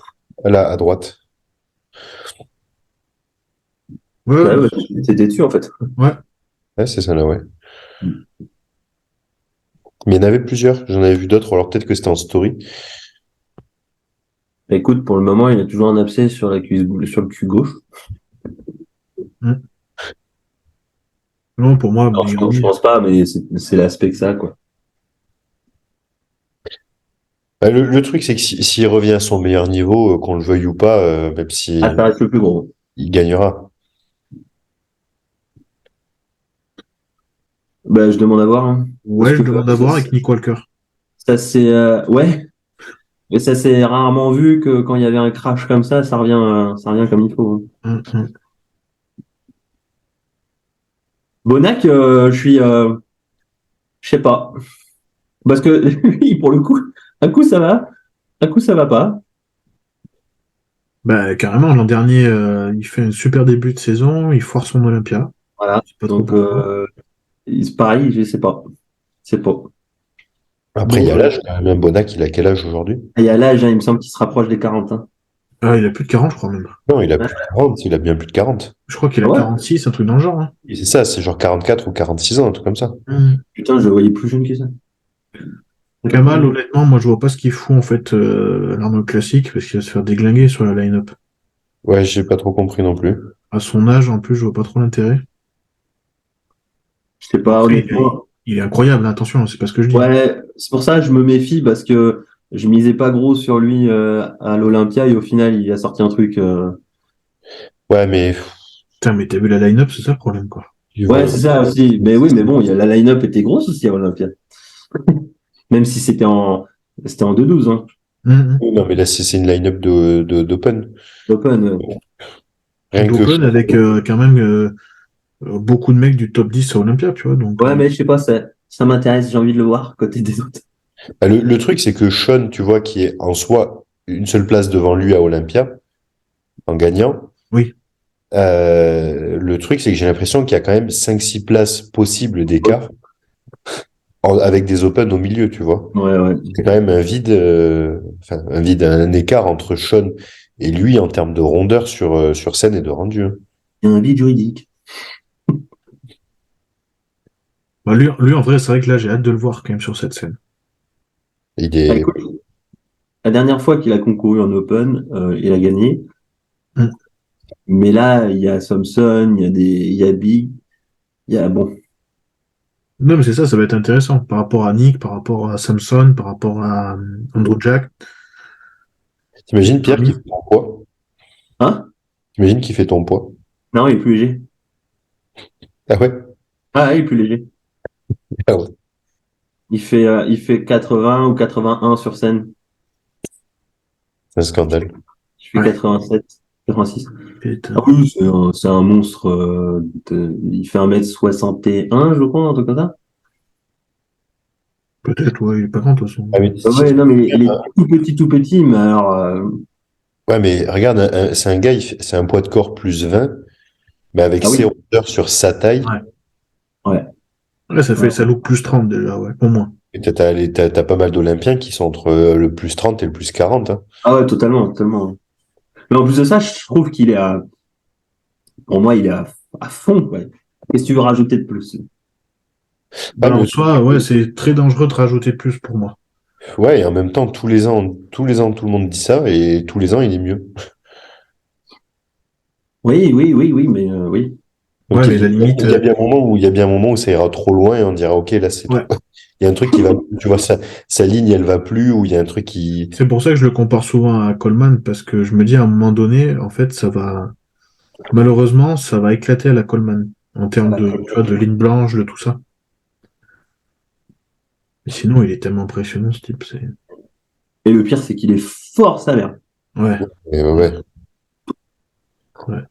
Là, à droite. Ouais, Ouais, ouais, c'était dessus en fait. ouais. Ouais, c'est ça là, ouais. Mais il y en avait plusieurs. J'en avais vu d'autres, alors peut-être que c'était en story. Écoute, pour le moment, il a toujours un abcès sur la cuisse, sur le cul gauche. Mm. Non, pour moi, Alors, je Bignami. pense pas, mais c'est l'aspect que ça, quoi. Bah, le truc, c'est que s'il revient à son meilleur niveau, qu'on le veuille ou pas, même Ah, si ça reste le plus gros. il gagnera. Bah, je demande à voir. Hein. Parce Ouais, je que demande à voir avec Nick Walker. ça c'est ouais, mais ça c'est rarement vu que quand il y avait un crash comme ça revient comme il faut. Hein. Mm. Bonac, je sais pas, parce que lui, pour le coup, un coup ça va, un coup ça va pas. Bah, carrément, l'an dernier, il fait un super début de saison, il foire son Olympia. Voilà. Je sais pas trop Donc pourquoi. c'est pareil, je sais pas, c'est pas. Après, il y Bon, a l'âge, quand même. Bonac, il a quel âge aujourd'hui? Il y a l'âge, hein, il me semble qu'il se rapproche des 40. Hein. il a plus de 40, je crois même. Non, il a Ouais. plus de 40, il a bien plus de 40. Je crois qu'il a Ouais. 46, un truc dans le genre, hein. Et c'est ça, c'est genre 44 ou 46 ans, un truc comme ça. Putain, je le voyais plus jeune que ça. Kamal, honnêtement, moi, je vois pas ce qu'il fout, en fait, à l'Arnold Classic, parce qu'il va se faire déglinguer sur la line-up. Ouais, j'ai pas trop compris non plus. À son âge, en plus, je vois pas trop l'intérêt. Je sais pas, Après, honnêtement. il est incroyable, hein, attention, c'est pas ce que je dis. Ouais, c'est pour ça que je me méfie parce que je misais pas gros sur lui à l'Olympia et au final il a sorti un truc. Ouais, mais Putain, mais t'as vu la line-up, c'est ça le problème, quoi. Ouais, c'est ça aussi. Mais oui, mais bon, la line-up était grosse aussi à Olympia. Même si c'était en 2-12, hein. Mhm. Non, mais là, c'est une line-up d'open. Open. Rien que D'open avec quand même beaucoup de mecs du top 10 à Olympia, tu vois. Donc, Ouais, mais je sais pas, ça m'intéresse, j'ai envie de le voir côté des autres. bah, le truc, c'est que Sean, tu vois, qui est en soi une seule place devant lui à Olympia, en gagnant, oui. le truc, c'est que j'ai l'impression qu'il y a quand même 5-6 places possibles d'écart avec des Open au milieu, tu vois. Ouais, ouais. C'est quand même un vide, enfin, un écart entre Sean et lui en termes de rondeur sur scène et de rendu, hein. Il y a un vide juridique. Bah, lui, en vrai, c'est vrai que là, j'ai hâte de le voir quand même sur cette scène. Il Ah, est, écoute, la dernière fois qu'il a concouru en Open, il a gagné. Mm. Mais là, il y a Thompson, il y a Big, bon. Non, mais c'est ça, ça va être intéressant. Par rapport à Nick, par rapport à Samson, par rapport à Andrew Jack, t'imagines Pierre qui Army. fait ton poids? Hein? T'imagines qui fait ton poids? Non, il est plus léger. Ah ouais? Ah, il est plus léger. Ah ouais. Il fait 80 ou 81 sur scène. C'est un scandale. Je fais Ouais. 87, 86. Ah Putain. oui, c'est un monstre. Il fait 1m61, je crois, un truc comme ça. Peut-être, ouais, il est pas grand, de toute façon. Ah, mais Ah si ouais, tu- non, mais il est tout petit, mais alors, Ouais, mais regarde, c'est un gars, c'est un poids de corps plus 20, mais avec ah ses oui, rondeurs sur sa taille, Ouais. ouais. Là, ça fait, Ouais. ça loupe plus 30 déjà, ouais, au moins. et t'as pas mal d'Olympiens qui sont entre le plus 30 et le plus 40, hein. Ah ouais, totalement, totalement. Mais en plus de ça, je trouve qu'il est pour moi, il est à fond, ouais. Qu'est-ce que tu veux rajouter de plus? Ah, Bah, en soi, ouais, c'est très dangereux de rajouter plus pour moi. ouais, et en même temps, tous les ans, tout le monde dit ça, et tous les ans, il est mieux. Oui, oui, oui, oui, mais oui. Donc, Ouais, mais la limite, il y a bien un moment où ça ira trop loin et on dira, OK, là, c'est trop. ouais. Il y a un truc qui va, tu vois, sa ligne, elle va plus, ou il y a un truc qui, C'est pour ça que je le compare souvent à Coleman, parce que je me dis à un moment donné, en fait, malheureusement, ça va éclater à la Coleman, en termes de, tu vois, de ligne blanche, de tout ça. Mais sinon, il est tellement impressionnant, ce type, Et le pire, c'est qu'il est fort sa mère. ouais, ouais. ouais.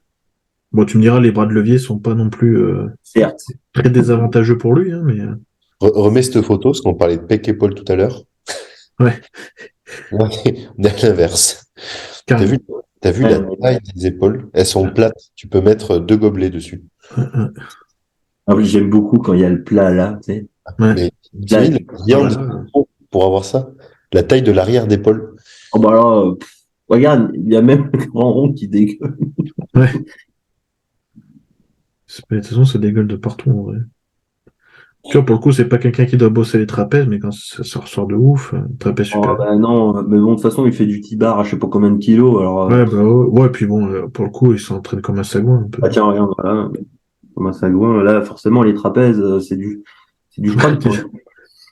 Bon, tu me diras, les bras de levier sont pas non plus Certes. très désavantageux pour lui, hein, mais Remets cette photo, parce qu'on parlait de pec et Paul tout à l'heure. ouais, On est à l'inverse. T'as carrément. vu, t'as vu la Ouais. taille des épaules? Elles sont plates. Tu peux mettre 2 gobelets dessus. En plus, j'aime beaucoup quand il y a le plat là, tu sais. Ouais. Mais Là, t'imagines la Alors viande là, pour avoir ça? La taille de l'arrière d'épaule. oh bah là, regarde, il y a même le grand rond qui dégueule. ouais. De toute façon, ça dégueule de partout, en vrai. Tu vois, pour le coup, c'est pas quelqu'un qui doit bosser les trapèzes, mais quand ça ressort de ouf, trapèze Oh super. bah non, mais bon, de toute façon, il fait du T-bar à je sais pas combien de kilos, alors, Ouais, bah ouais, puis bon, pour le coup, il s'entraîne comme un sagouin un peu. bah tiens, regarde, voilà, comme un sagouin, là, forcément, les trapèzes, c'est du crack, quoi.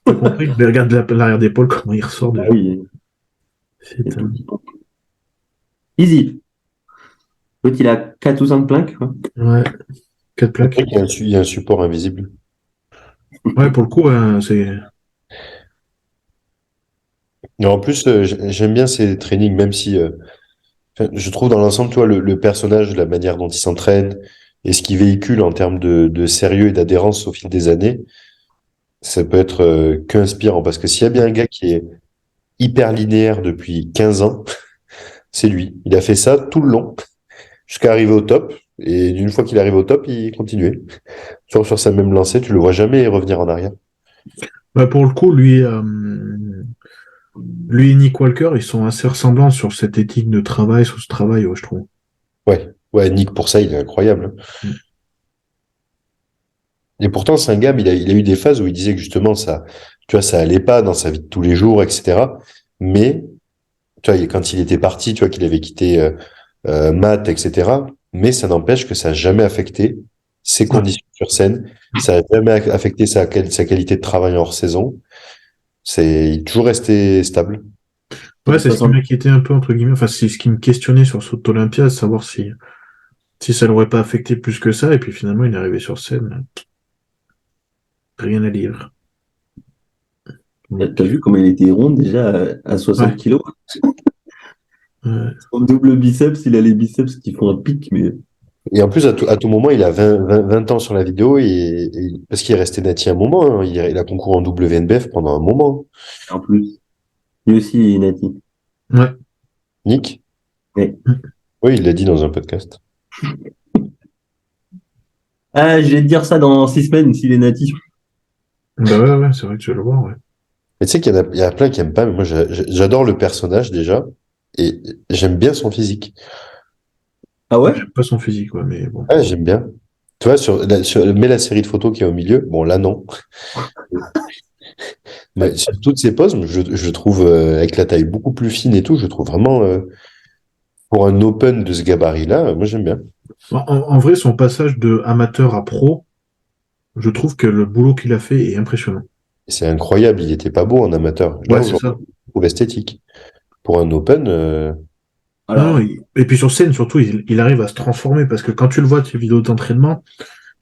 T'as compris? Mais regarde l'arrière d'épaule, comment il ressort Ah déjà. oui, c'est tout Putain. petit. Easy. L'autre, il a 4 ou 5 plaques, quoi. Ouais, 4 C'est vrai plaques. qu'il y a un support invisible. Ouais, pour le coup, c'est. Et en plus, j'aime bien ces trainings, même si enfin, je trouve dans l'ensemble, tu vois, le personnage, la manière dont il s'entraîne et ce qu'il véhicule en termes de sérieux et d'adhérence au fil des années, ça peut être qu'inspirant. Parce que s'il y a bien un gars qui est hyper linéaire depuis 15 ans, c'est lui. Il a fait ça tout le long, jusqu'à arriver au top. Et une fois qu'il arrive au top, il continuait. Toujours sur sa même lancée, tu le vois jamais revenir en arrière. Bah, pour le coup, lui et Nick Walker, ils sont assez ressemblants sur cette éthique de travail, sur ce travail, ouais, je trouve. Ouais, ouais, Nick pour ça, il est incroyable, hein. Mm. Et pourtant, c'est un gars, mais il a eu des phases où il disait que justement, ça, tu vois, ça allait pas dans sa vie de tous les jours, etc. Mais, tu vois, quand il était parti, tu vois, qu'il avait quitté Matt, etc. Mais ça n'empêche que ça n'a jamais affecté ses Ouais, conditions sur scène, ça n'a jamais affecté sa qualité de travail en hors saison. Il est toujours resté stable. ouais, c'est ce qui 60. m'inquiétait un peu, entre guillemets. Enfin, c'est ce qui me questionnait sur Soto Olympia, savoir si Si ça l'aurait pas affecté plus que ça, et puis finalement, il est arrivé sur scène, rien à dire. T'as vu comment il était rond déjà à 60 Ouais. kilos? Ouais. En double biceps, il a les biceps qui font un pic, mais Et en plus, à tout moment, il a 20 ans sur la vidéo parce qu'il est resté Nati un moment. Hein. Il a concouru en WNBF pendant un moment. en plus, lui aussi, Nati. Ouais. Nick? Ouais. Oui, il l'a dit dans un podcast. Ah, je vais te dire ça dans 6 semaines s'il est Nati. Bah ouais, c'est vrai que tu vas le voir, ouais. Mais tu sais il y a plein qui aiment pas, mais moi, j'adore le personnage déjà. Et j'aime bien son physique. Ah ouais? J'aime pas son physique, ouais, mais bon. Ouais, j'aime bien. Tu vois, mets la série de photos qui est au milieu. Bon, là, non. Mais sur toutes ces poses, je trouve, avec la taille beaucoup plus fine et tout, je trouve vraiment, pour un open de ce gabarit-là, moi, j'aime bien. En vrai, son passage de amateur à pro, je trouve que le boulot qu'il a fait est impressionnant. Et c'est incroyable, il était pas beau en amateur. Là, Ouais, c'est aujourd'hui, ça. je trouve esthétique. Pour un open, Non, non, Alors, et puis sur scène, surtout, il arrive à se transformer parce que quand tu le vois de ses vidéos d'entraînement,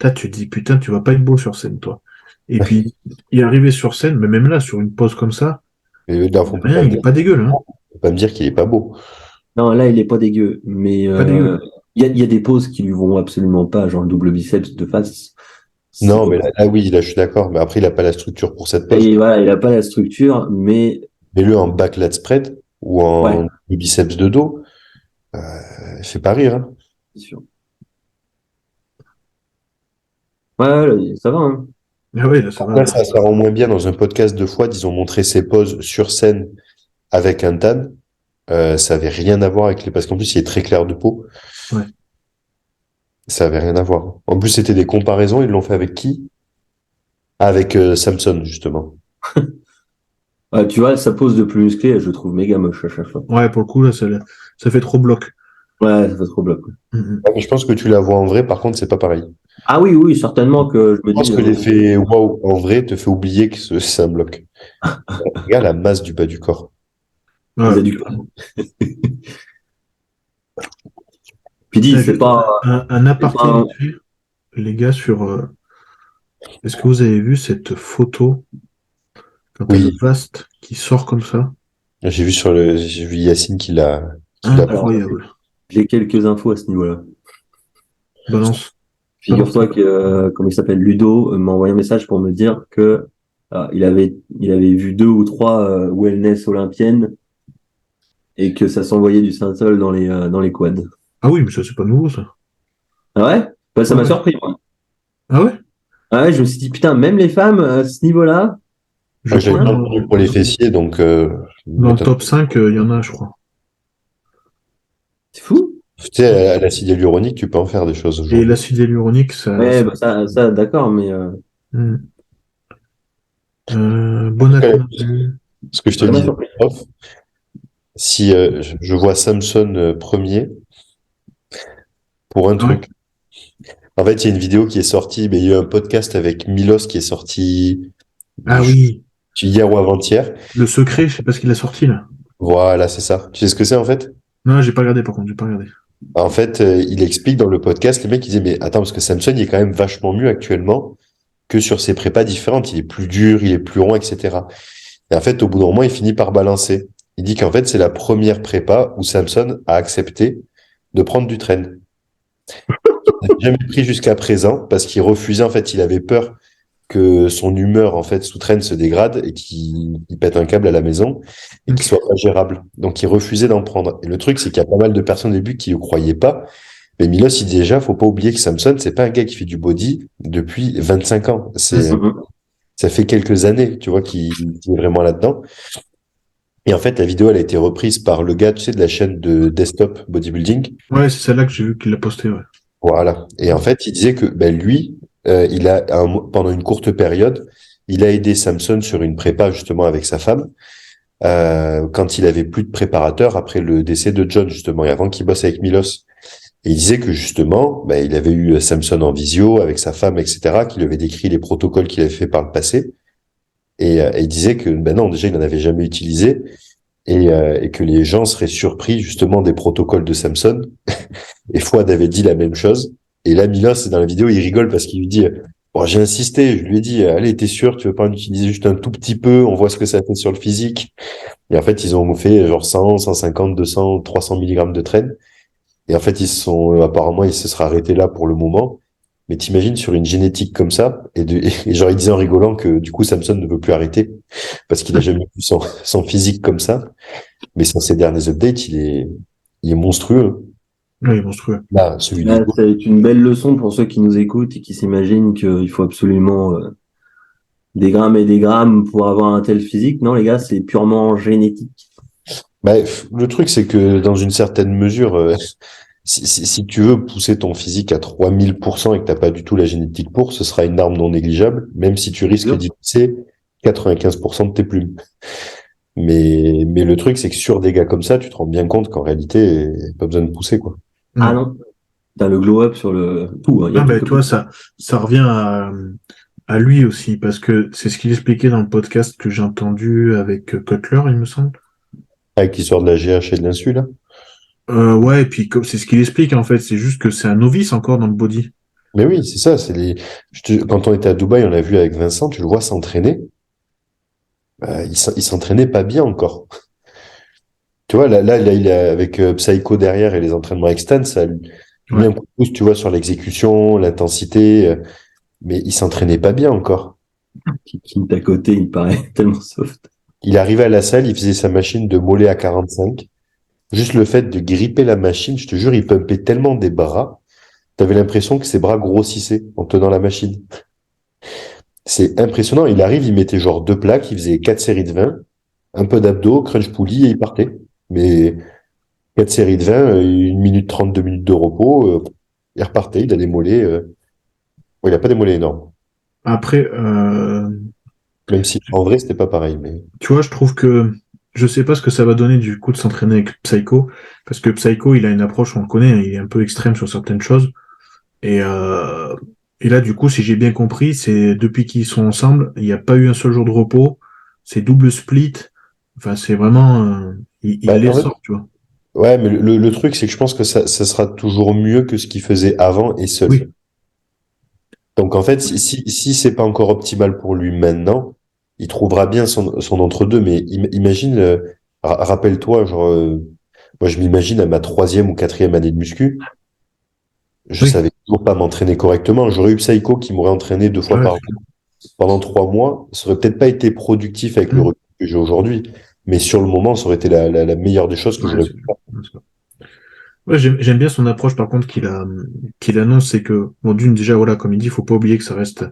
là, tu te dis, putain, tu vas pas être beau sur scène, toi. Et puis, il est arrivé sur scène, mais même là, sur une pause comme ça, mais là, on peut rien, pas me il dire, est pas dégueu, là, hein. on peut pas me dire qu'il est pas beau. non, là, il est pas dégueu, mais Pas dégueu. il y a des poses qui lui vont absolument pas, genre le double biceps de face. C'est Non, pas mais possible. oui, là, je suis d'accord. Mais après, il a pas la structure pour cette pose. Et voilà, il a pas la structure, mais Mets-le en back lat spread ou ouais, en biceps de dos. Fait pas rire, hein. c'est sûr. Ouais, ouais, ça va, hein. Ah ouais, là, ça va, Là, là. ça rend moins bien dans un podcast de fois, ils ont montré ses poses sur scène avec un tan. Ça avait rien à voir avec parce qu'en plus, il est très clair de peau. Ouais. Ça avait rien à voir. En plus, c'était des comparaisons. Ils l'ont fait avec qui? Avec Samson, justement. Tu vois, sa pose de plus musclé, je le trouve méga moche à chaque fois. Ouais, pour le coup, là, ça fait trop bloc. Ouais, ça fait trop bloc. Mhm. Ouais, mais je pense que tu la vois en vrai, par contre, c'est pas pareil. Ah oui, oui, certainement que je me Je pense dis, que l'effet waouh en vrai te fait oublier que c'est un bloc. Regarde la masse du bas du corps. ils Ouais. a du. Puis dis, Putain, juste un c'est pas aparté vite fait, les gars, sur. Est-ce que vous avez vu cette photo quand t'as le Oui, Vast qui sort comme ça? j'ai vu Yacine qui l'a. Alors, Incroyable. j'ai quelques infos à ce niveau-là. Balance. Balance. Figure-toi que, comment il s'appelle, Ludo m'a envoyé un message pour me dire que il avait vu 2 ou 3 wellness olympiennes et que ça s'envoyait du Saint-Sol dans les quads. Ah oui, mais ça, c'est pas nouveau, ça. Ah ouais? Bah, ça Ouais, m'a ouais. surpris, moi. Ah ouais? Ah ouais, je me suis dit, putain, même les femmes, à ce niveau-là, Je Moi, je l'avais crois pas que entendu pour les fessiers, donc je dans le m'étonne. top 5, il y en a, je crois. c'est fou. Tu sais, à l'acide hyaluronique, tu peux en faire des choses Et aujourd'hui. l'acide hyaluronique, Ouais, bah ça d'accord, mais Hmm. Bonac non plus. Ce que je te ça m'a disais surpris. en off, si je vois Samson premier pour un Ah ouais? truc. En fait, il y a une vidéo qui est sortie, mais il y a eu un podcast avec Milos qui est sorti Ah je- oui. hier ou avant-hier. Le secret, je sais pas ce qu'il a sorti, là. Voilà, c'est ça. Tu sais ce que c'est en fait? Non, j'ai pas regardé, par contre, j'ai pas regardé. En fait, il explique dans le podcast, les mecs, ils disaient, mais attends, parce que Samson, il est quand même vachement mieux actuellement que sur ses prépas différentes. Il est plus dur, il est plus rond, etc. Et en fait, au bout d'un moment, il finit par balancer. Il dit qu'en fait, c'est la première prépa où Samson a accepté de prendre du train. Il n'a jamais pris jusqu'à présent parce qu'il refusait, en fait, il avait peur que son humeur, en fait, sous train se dégrade et qu'il pète un câble à la maison et qu'il Ok. soit pas gérable. Donc, il refusait d'en prendre. Et le truc, c'est qu'il y a pas mal de personnes au début qui ne croyaient pas. Mais Milos, il dit déjà, faut pas oublier que Samson, c'est pas un gars qui fait du body depuis 25 ans. Mhm. Ça fait quelques années, tu vois, qu'il est vraiment là-dedans. Et en fait, la vidéo, elle a été reprise par le gars, tu sais, de la chaîne de Desktop Bodybuilding. Ouais, c'est celle-là que j'ai vu qu'il l'a posté, ouais. Voilà. Et en fait, il disait que ben, lui, pendant une courte période, il a aidé Samson sur une prépa justement avec sa femme, quand il avait plus de préparateur après le décès de John justement et avant qu'il bosse avec Milos. Et il disait que justement, ben, il avait eu Samson en visio avec sa femme, etc., qui lui avait décrit les protocoles qu'il avait fait par le passé. Et il disait que ben non, déjà, il n'en avait jamais utilisé. et que les gens seraient surpris justement des protocoles de Samson. Et Fouad avait dit la même chose. Et là, Milos, dans la vidéo, il rigole parce qu'il lui dit, bon, j'ai insisté, je lui ai dit, allez, t'es sûr, tu veux pas en utiliser juste un tout petit peu, on voit ce que ça fait sur le physique. Et en fait, ils ont fait genre 100, 150, 200, 300 milligrammes de traîne. Et en fait, apparemment, il se sera arrêté là pour le moment. Mais t'imagines sur une génétique comme ça, et genre, il disait en rigolant que du coup, Samson ne veut plus arrêter parce qu'il a jamais vu son physique comme ça. Mais sur ses derniers updates, il est monstrueux. Oui, monstrueux. Là, celui de Là, c'est une belle leçon pour ceux qui nous écoutent et qui s'imaginent qu'il faut absolument des grammes et des grammes pour avoir un tel physique. Non, les gars, c'est purement génétique. Bah, le truc, c'est que dans une certaine mesure, si tu veux pousser ton physique à 3000% et que t'as pas du tout la génétique pour, ce sera une arme non négligeable, même si tu risques d'y pousser 95% de tes plumes. Mais le truc, c'est que sur des gars comme ça, tu te rends bien compte qu'en réalité, pas besoin de pousser, quoi. Ah non, t'as le glow-up sur le tout. Il y a Ah, tout ben, que- toi, ça revient à lui aussi, parce que c'est ce qu'il expliquait dans le podcast que j'ai entendu avec Cutler, il me semble. Avec l'histoire de la GH et de l'insu, là. Ouais, et puis c'est ce qu'il explique en fait, c'est juste que c'est un novice encore dans le body. Mais oui, c'est ça, quand on était à Dubaï, on l'a vu avec Vincent, tu le vois s'entraîner. Il s'entraînait pas bien encore. Tu vois, là, il est avec Psycho derrière et les entraînements externes, ça lui met Ouais. un coup de pouce, tu vois, sur l'exécution, l'intensité, mais il s'entraînait pas bien encore. Qui d'à côté, il paraît tellement soft. Il arrivait à la salle, il faisait sa machine de mollet à 45. Juste le fait de gripper la machine, je te jure, il pumpait tellement des bras, t'avais l'impression que ses bras grossissaient en tenant la machine. C'est impressionnant. Il arrive, il mettait genre 2 plaques, il faisait 4 séries de 20, un peu d'abdos, crunch pulley et il partait. Mais 4 séries de 20, 1 minute 30, 2 minutes de repos, il repartait, il a des mollets. Bon, il a pas des mollets énormes. Après, Même si en vrai, c'était pas pareil. Mais tu vois, je trouve que je sais pas ce que ça va donner du coup de s'entraîner avec Psycho, parce que Psycho, il a une approche, on le connaît, hein, il est un peu extrême sur certaines choses. Et, euh, et là, du coup, si j'ai bien compris, c'est depuis qu'ils sont ensemble, il n'y a pas eu un seul jour de repos, c'est double split. Enfin, c'est vraiment, il les en fait, sort, tu vois. ouais, mais le truc, c'est que je pense que ça sera toujours mieux que ce qu'il faisait avant et seul. Oui, Donc en fait, si c'est pas encore optimal pour lui maintenant, il trouvera bien son entre-deux. Mais imagine, rappelle-toi, genre, moi je m'imagine à ma 3e ou 4e année de muscu, je oui, savais toujours pas m'entraîner correctement. J'aurais eu Psycho qui m'aurait entraîné 2 fois ouais. par jour pendant 3 mois. Ça aurait peut-être pas été productif avec le Hmm. recul que j'ai aujourd'hui, mais sur le moment, ça aurait été la meilleure des choses que Ouais, j'aurais c'est pu sûr. faire. Ouais, c'est sûr. Ouais, j'aime bien son approche, par contre, qu'il annonce, c'est que, bon, d'une, déjà, voilà, comme il dit, faut pas oublier que ça reste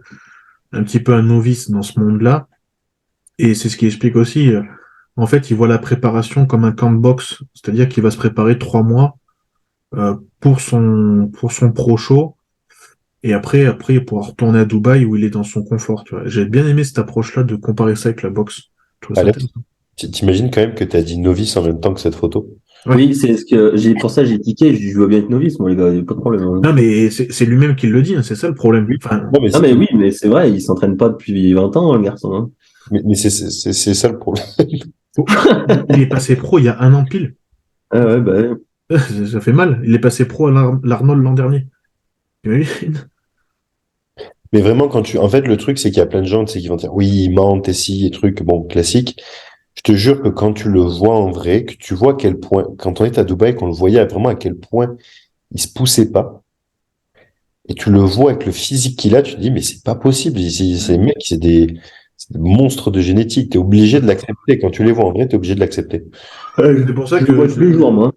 un petit peu un novice dans ce monde-là. Et c'est ce qu'il explique aussi. En fait, il voit la préparation comme un camp de boxe, c'est-à-dire qu'il va se préparer 3 mois pour son pro show, et après, il pourra retourner à Dubaï où il est dans son confort. Tu vois. J'ai bien aimé cette approche-là de comparer ça avec la boxe. Je trouve ça Alex, intéressant. t'imagines quand même que tu as dit novice en même temps que cette photo? Ouais. Oui, c'est ce que j'ai pour ça j'ai tiqué. Je veux bien être novice, moi les gars, y a pas de problème. Hein. Non, mais c'est lui-même qui le dit, hein, c'est ça le problème. Oui. Enfin, Non, mais Ah mais oui, mais c'est vrai, il s'entraîne pas depuis 20 ans, le garçon. Hein. mais c'est ça le problème. il est passé pro il y a un an pile. Ah ouais, bah ouais. Ça fait mal. Il est passé pro à l'Arnold l'an dernier. T'imagines. Mais vraiment, en fait, le truc, c'est qu'il y a plein de gens, tu sais, qui vont dire, oui, ils mentent, et si, et trucs, bon, classique. Je te jure que quand tu le vois en vrai, que tu vois à quel point, quand on est à Dubaï, qu'on le voyait vraiment à quel point il se poussait pas, et tu le vois avec le physique qu'il a, tu te dis, mais c'est pas possible. Ces mecs, c'est des monstres de génétique. T'es obligé de l'accepter. Quand tu les vois en vrai, t'es obligé de l'accepter. C'est pour ça Je le que vois tous les jours, moi.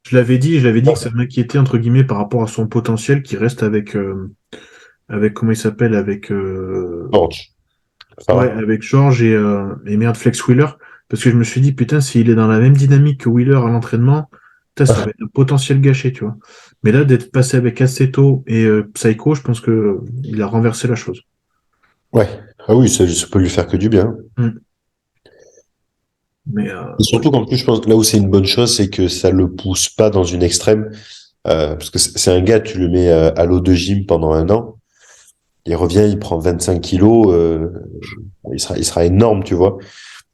je l'avais dit que ça m'inquiétait entre guillemets par rapport à son potentiel qui reste avec comment il s'appelle avec George. ouais Enfin, avec George et merde Flex Wheeler parce que je me suis dit putain s'il est dans la même dynamique que Wheeler à l'entraînement putain, ça va être un potentiel gâché tu vois mais là d'être passé avec Aceto et Psycho je pense que il a renversé la chose. ouais. Ah oui, ça peut lui faire que du bien. Mm. Mais Et ouais. surtout qu'en plus, je pense, là où c'est une bonne chose, c'est que ça le pousse pas dans une extrême. Parce que c'est un gars, tu le mets à l'eau de gym pendant un an, il revient, il prend 25 kilos, il sera énorme, tu vois.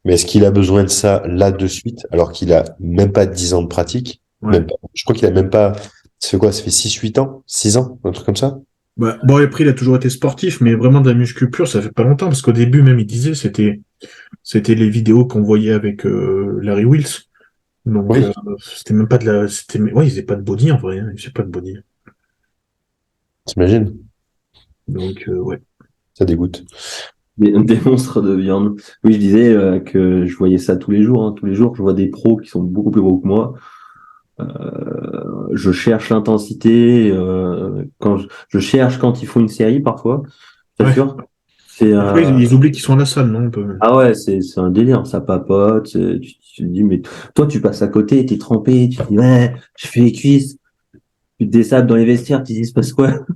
Mais est-ce qu'il a besoin de ça là de suite, alors qu'il a même pas 10 ans de pratique? Ouais. Même pas. Je crois qu'il a même pas. Ça fait quoi? Ça fait 6-8 ans? 6 ans? Un truc comme ça? Bah, bon, après, il a toujours été sportif, mais vraiment de la muscu pure, ça fait pas longtemps, parce qu'au début, même, il disait, c'était les vidéos qu'on voyait avec Larry Wills. Donc, Oui. c'était même pas de la, ouais, il faisait pas de body, en vrai, hein, il faisait pas de body. T'imagines? Donc, ouais. Ça dégoûte. Des monstres de viande. Oui, je disais que je voyais ça tous les jours. Hein. Tous les jours, je vois des pros qui sont beaucoup plus gros que moi. Je cherche l'intensité. Je cherche quand ils font une série parfois. Je Ouais. t'assure. C'est Après, ils oublient qu'ils sont à la salle, non, un peu. ah ouais, c'est un délire. Ça papote. Tu te dis mais toi tu passes à côté, t'es trempé. Tu te dis ouais, je fais les cuisses. Tu te dessables dans les vestiaires. Tu te dis il se passe quoi?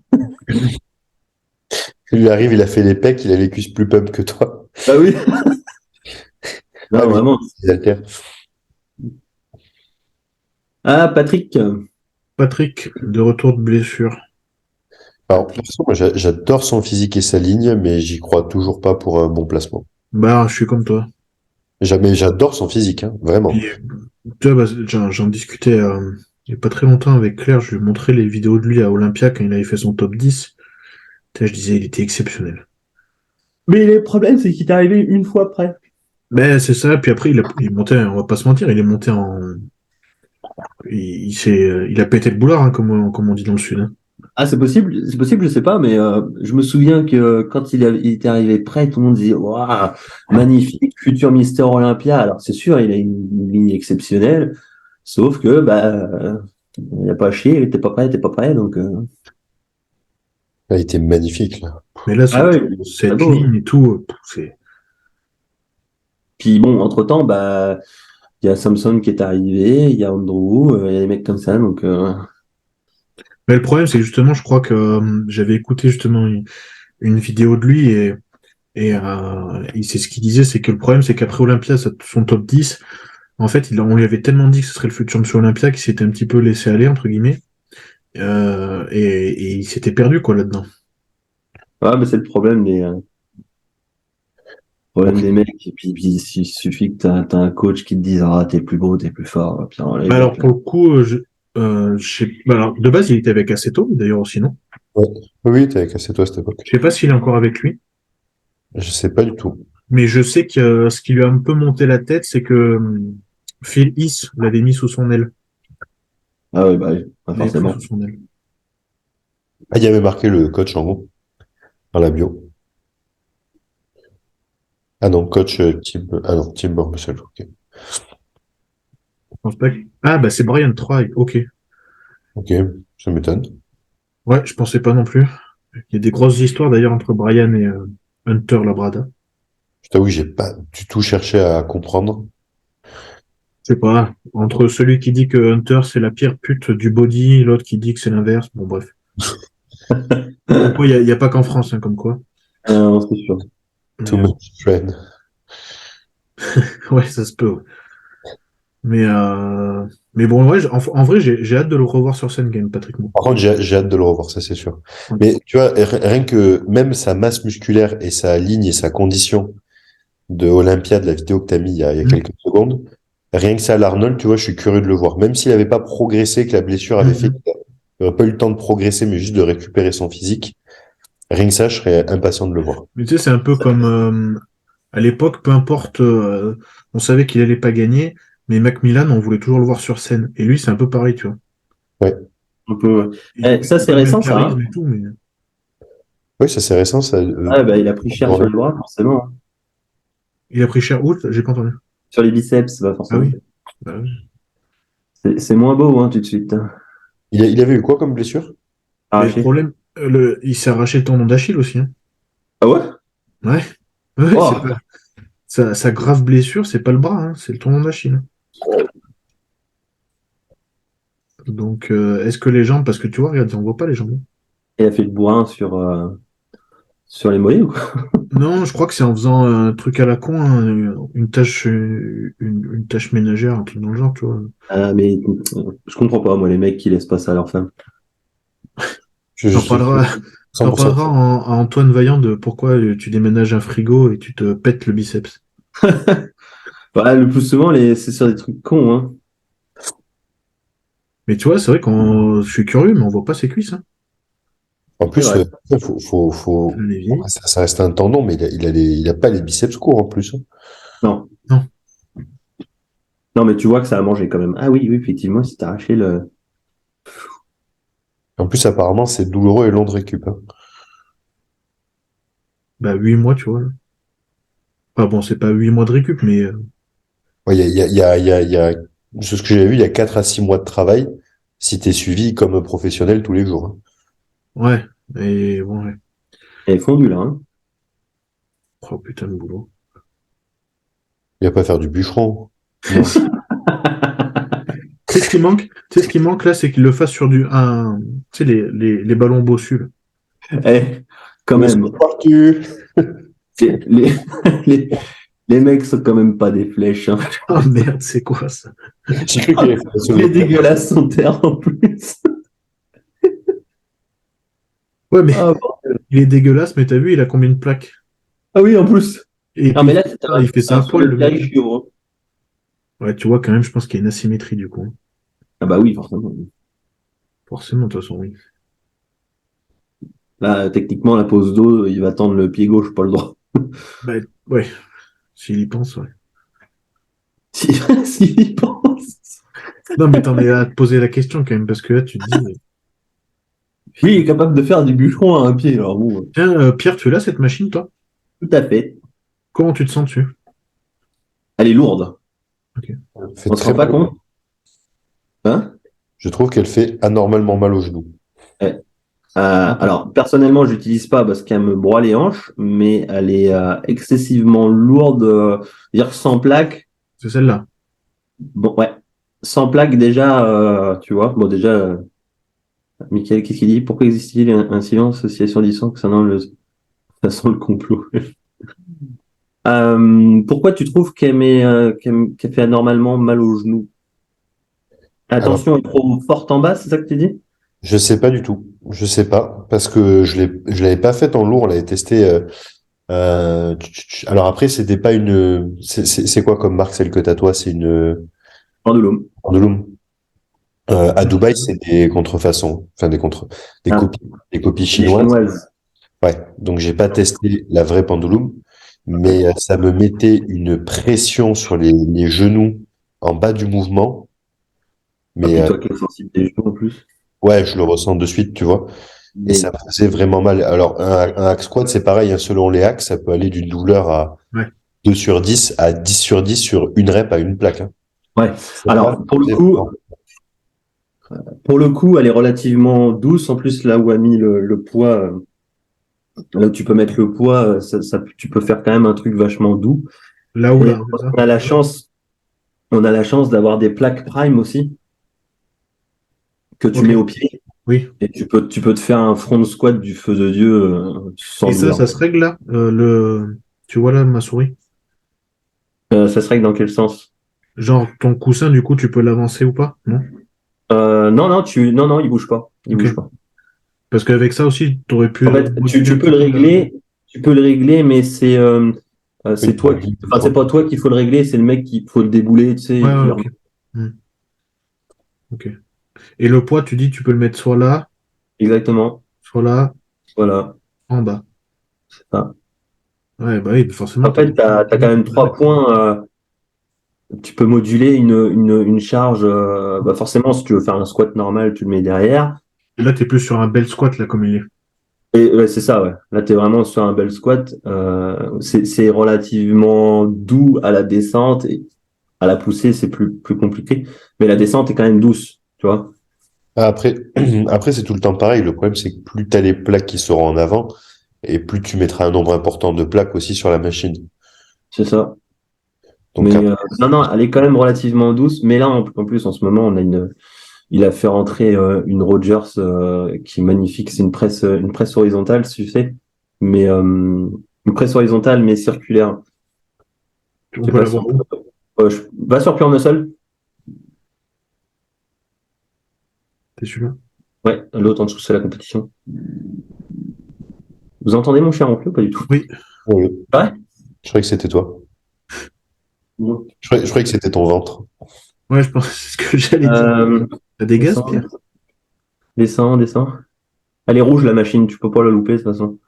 Il arrive, il a fait les pecs, il a les cuisses plus pump que toi. Ah oui. Ah, Non mais vraiment. il haltères. Ah Patrick. Patrick, de retour de blessure. Alors, perso, moi, j'adore son physique et sa ligne, mais j'y crois toujours pas pour un bon placement. Bah, je suis comme toi. Jamais, j'adore son physique, hein, vraiment. Puis, tu vois, bah, j'en discutais il y a pas très longtemps avec Claire, je lui montrais les vidéos de lui à Olympia quand il avait fait son top 10. Tu sais, je disais, il était exceptionnel. Mais le problème, c'est qu'il t'est arrivé une fois près. Ben, c'est ça, puis après, il est monté, on va pas se mentir, il est monté il a pété le boulard, hein, comme on dit dans le sud, hein. Ah, c'est possible, je sais pas, mais je me souviens que quand il était arrivé prêt, tout le monde disait waouh, magnifique, futur Mister Olympia. Alors c'est sûr, il a une ligne exceptionnelle, sauf que il n'a pas à chier, il était pas prêt, donc. Il était magnifique, là. Mais là, Ah ouais, très cette beau. ligne et tout, c'est. Puis bon, entre-temps, il y a Samson qui est arrivé, il y a Andrew, il y a des mecs comme ça, donc. Mais le problème, c'est que justement, je crois que j'avais écouté justement une vidéo de lui et c'est ce qu'il disait, c'est que le problème, c'est qu'après Olympia, son top 10, en fait, on lui avait tellement dit que ce serait le futur Monsieur Olympia qu'il s'était un petit peu laissé aller, entre guillemets, et il s'était perdu, quoi, là-dedans. Ouais, mais c'est le problème Après, des mecs. Et puis il suffit que t'as un coach qui te dise ah t'es plus beau, t'es plus fort. Puis alors, les Bah alors, mecs, là. pour le coup, bah alors, de base, il était avec Aceto, d'ailleurs, aussi, non? ouais. Oui, t'avais cassé toi à cette époque. Je sais pas s'il est encore avec lui, Je sais pas du tout. mais je sais que ce qui lui a un peu monté la tête, c'est que Phil Heath l'avait mis sous son aile. Ah oui, bah oui, pas Il l'avait pris forcément. sous son aile. Ah, il y avait marqué le coach en haut, dans la bio. Ah non, coach Tim, ah non, Tim Bourmesel, ok. Je pense pas Ah, bah c'est Brian Troy, ok. Ok, ça m'étonne. Ouais, je pensais pas non plus. Il y a des grosses histoires d'ailleurs entre Brian et Hunter Labrada. Je t'avoue que j'ai pas du tout cherché à comprendre. Je sais pas, entre celui qui dit que Hunter c'est la pire pute du body, l'autre qui dit que c'est l'inverse, bon bref. Comme quoi, il y a pas qu'en France, hein, comme quoi. Non, c'est sûr. Too Mais, much friend. ouais, ça se peut, ouais. Mais bon, ouais, en vrai, j'ai hâte de le revoir sur scène game, Patrick Moore. Par contre, j'ai hâte de le revoir, ça c'est sûr. Ouais. Mais tu vois, rien que même sa masse musculaire et sa ligne et sa condition de Olympia, de la vidéo que tu as mis il y a Mhm. quelques secondes, rien que ça, l'Arnold, tu vois, je suis curieux de le voir. Même s'il n'avait pas progressé, que la blessure avait fait Mhm. qu'il n'aurait pas eu le temps de progresser, mais juste de récupérer son physique, rien que ça, je serais impatient de le voir. Mais tu sais, c'est un peu comme à l'époque, peu importe, on savait qu'il allait pas gagner, mais Macmillan, on voulait toujours le voir sur scène. Et lui, c'est un peu pareil, tu vois. Ouais. Un peu. Il Ça, a c'est pas le même récent, ça. Hein. charisme et tout, mais. Oui, ça c'est récent, ça. Ah, bah, il a pris cher sur les bras, forcément. Hein. Il a pris cher où? J'ai pas entendu. Sur les biceps, bah, Ah forcément. oui. Bah oui. C'est moins beau, hein, tout de suite. Hein. Il avait eu quoi comme blessure? Mais le Arraché. problème, il s'est arraché le tendon d'Achille aussi, hein. Ah ouais? Ouais. Ouais, c'est Oh! pas. Sa grave blessure, c'est pas le bras, hein, c'est le tendon d'Achille, hein. Donc, est-ce que les jambes, parce que tu vois, regarde, on voit pas les jambes. Il a fait le bourrin sur les mollets ou quoi? Non, je crois que c'est en faisant un truc à la con, hein, une tâche ménagère, un truc dans le genre, tu vois. Ah, mais je comprends pas, moi, les mecs qui laissent pas ça à leur femme. Je T'en suis parleras, t'en 100%. parleras à Antoine Vaillant de pourquoi tu déménages un frigo et tu te pètes le biceps. Ouais, le plus souvent, c'est sur des trucs cons, hein. Mais tu vois, c'est vrai qu'on je suis curieux, mais on voit pas ses cuisses, hein. En C'est plus, vrai. faut... Un évier. ça reste un tendon, mais il a pas les biceps courts en plus, hein. Non. Non. Non, mais tu vois que ça a mangé quand même. Ah oui, oui, effectivement, si t'as arraché le. En plus, apparemment, c'est douloureux et long de récup, hein. Bah, 8 mois, tu vois. Enfin bon, c'est pas 8 mois de récup, mais Ouais, c'est ce que j'ai vu, il y a 4 à 6 mois de travail si tu es suivi comme un professionnel tous les jours, hein. ouais. Et bon, ouais. Elle est fondue, là, hein. Oh putain de boulot. Il va pas faire du bûcheron. Non. Tu sais ce qui manque? Tu sais ce qui manque là, c'est qu'il le fasse sur tu sais, les ballons bossus, là. Eh, quand Où est-ce même. que pars-tu? Les, les, les mecs sont quand même pas des flèches, hein. Oh merde, c'est quoi ça? J'ai cru qu'il allait faire Il est ça. dégueulasse son terre en plus. Ouais, mais Ah, bon. il est dégueulasse, mais t'as vu, il a combien de plaques? Ah oui, en plus. Et Non, puis mais là, c'était il fait ça un à poil, souhait le mec. Pierre-Chiot, hein. Ouais, tu vois, quand même, je pense qu'il y a une asymétrie du coup. Ah bah oui, forcément. Forcément, de toute façon, oui. Là, techniquement, la pose dos, il va tendre le pied gauche, pas le droit. Bah, ouais, s'il y pense, ouais. Si, s'il y pense. Non, mais t'en es à te poser la question quand même, parce que là, tu te dis, Lui, il est capable de faire du bûcheron à un pied, alors bon, tiens, Pierre, tu l'as cette machine, toi? tout à fait. Comment tu te sens dessus? Elle est lourde. Ok. Fait On se très rend pas mal. compte? Hein? Je trouve qu'elle fait anormalement mal aux genoux. Ouais. Alors, personnellement, je l'utilise pas parce qu'elle me broie les hanches, mais elle est excessivement lourde. Dire sans plaque, C'est celle-là. bon, ouais. Sans plaque, déjà, tu vois. Bon, déjà, Michael, qu'est-ce qu'il dit? Pourquoi existe-t-il un silence si assourdissant concernant ça sent le complot? Pourquoi tu trouves qu'elle fait anormalement mal aux genoux? La Alors, tension est trop forte en bas, c'est ça que tu dis? je sais pas du tout. Je sais pas. Parce que je l'avais pas faite en lourd. On l'avait testé. Alors après, c'était pas une. C'est quoi comme marque celle que t'as toi? C'est une Pendulum. Pendulum. À Dubaï, c'est des contrefaçons. Enfin, des Ah, copies. Des copies des chinoises. chinoises. Ouais. Donc, j'ai pas testé la vraie Pendulum. Mais ça me mettait une pression sur les genoux en bas du mouvement. Ah, Mais puis toi qui es sensible des genoux en plus. ouais, je le ressens de suite, tu vois. Et Mais, ça me faisait vraiment mal. Alors, un hack squat, c'est pareil, hein, selon les hacks, ça peut aller d'une douleur à Ouais. 2 sur 10 à 10 sur 10 sur une rep à une plaque, hein. ouais. Celle-là, Alors, ça faisait vraiment- pour le coup, elle est relativement douce. En plus, là où a mis le poids, là où tu peux mettre le poids, tu peux faire quand même un truc vachement doux. Là ou Et là, c'est ça? on a la chance d'avoir des plaques Prime aussi que tu Ok. mets au pied. Oui. Et tu peux te faire un front squat du feu de Dieu sans Et ça douleur. se règle là? Tu vois là ma souris? Ça se règle dans quel sens? Genre, ton coussin, du coup, tu peux l'avancer ou pas? Non? Non, non, il bouge pas. Il Ok. bouge pas. Parce qu'avec ça aussi, tu aurais pu En fait, moduler un tu peux petit le peu régler, mais c'est Oui, toi enfin, c'est pas toi qu'il faut le régler, c'est le mec qui faut le débouler, tu sais, Ouais, et ouais, puis ok. Hmm. Ok. Et le poids, tu dis, tu peux le mettre exactement. soit là, Voilà. en bas. C'est ça. Ouais, bah oui, forcément, En fait, tu as quand même 3 points. Tu peux moduler une charge. Bah forcément, si tu veux faire un squat normal, tu le mets derrière. Et là, t'es plus sur un bel squat, là, comme il est. Et ouais, c'est ça, ouais. Là, tu es vraiment sur un bel squat. C'est relativement doux à la descente et à la poussée, c'est plus compliqué. Mais la descente est quand même douce, tu vois. Après, après c'est tout le temps pareil. Le problème, c'est que plus tu as les plaques qui seront en avant, et plus tu mettras un nombre important de plaques aussi sur la machine. C'est ça. Donc Mais après, non, non, elle est quand même relativement douce. Mais là, en plus, en ce moment, il a fait rentrer une Rogers qui est magnifique. C'est une presse horizontale, si tu sais. Mais une presse horizontale, mais circulaire. On Je sais peut pas si l'avoir on où? peut. Va sur Pure Muscle. T'es celui-là? Ouais, l'autre en dessous, c'est la compétition. Vous entendez mon cher oncle ou pas du tout? Oui. ouais, Ouais. je croyais que c'était toi. Je croyais que c'était ton ventre. Ouais, je pense que c'est ce que j'allais dire. T'as des gaz, Descends, Pierre? descends. Elle est rouge, la machine, tu peux pas la louper de toute façon.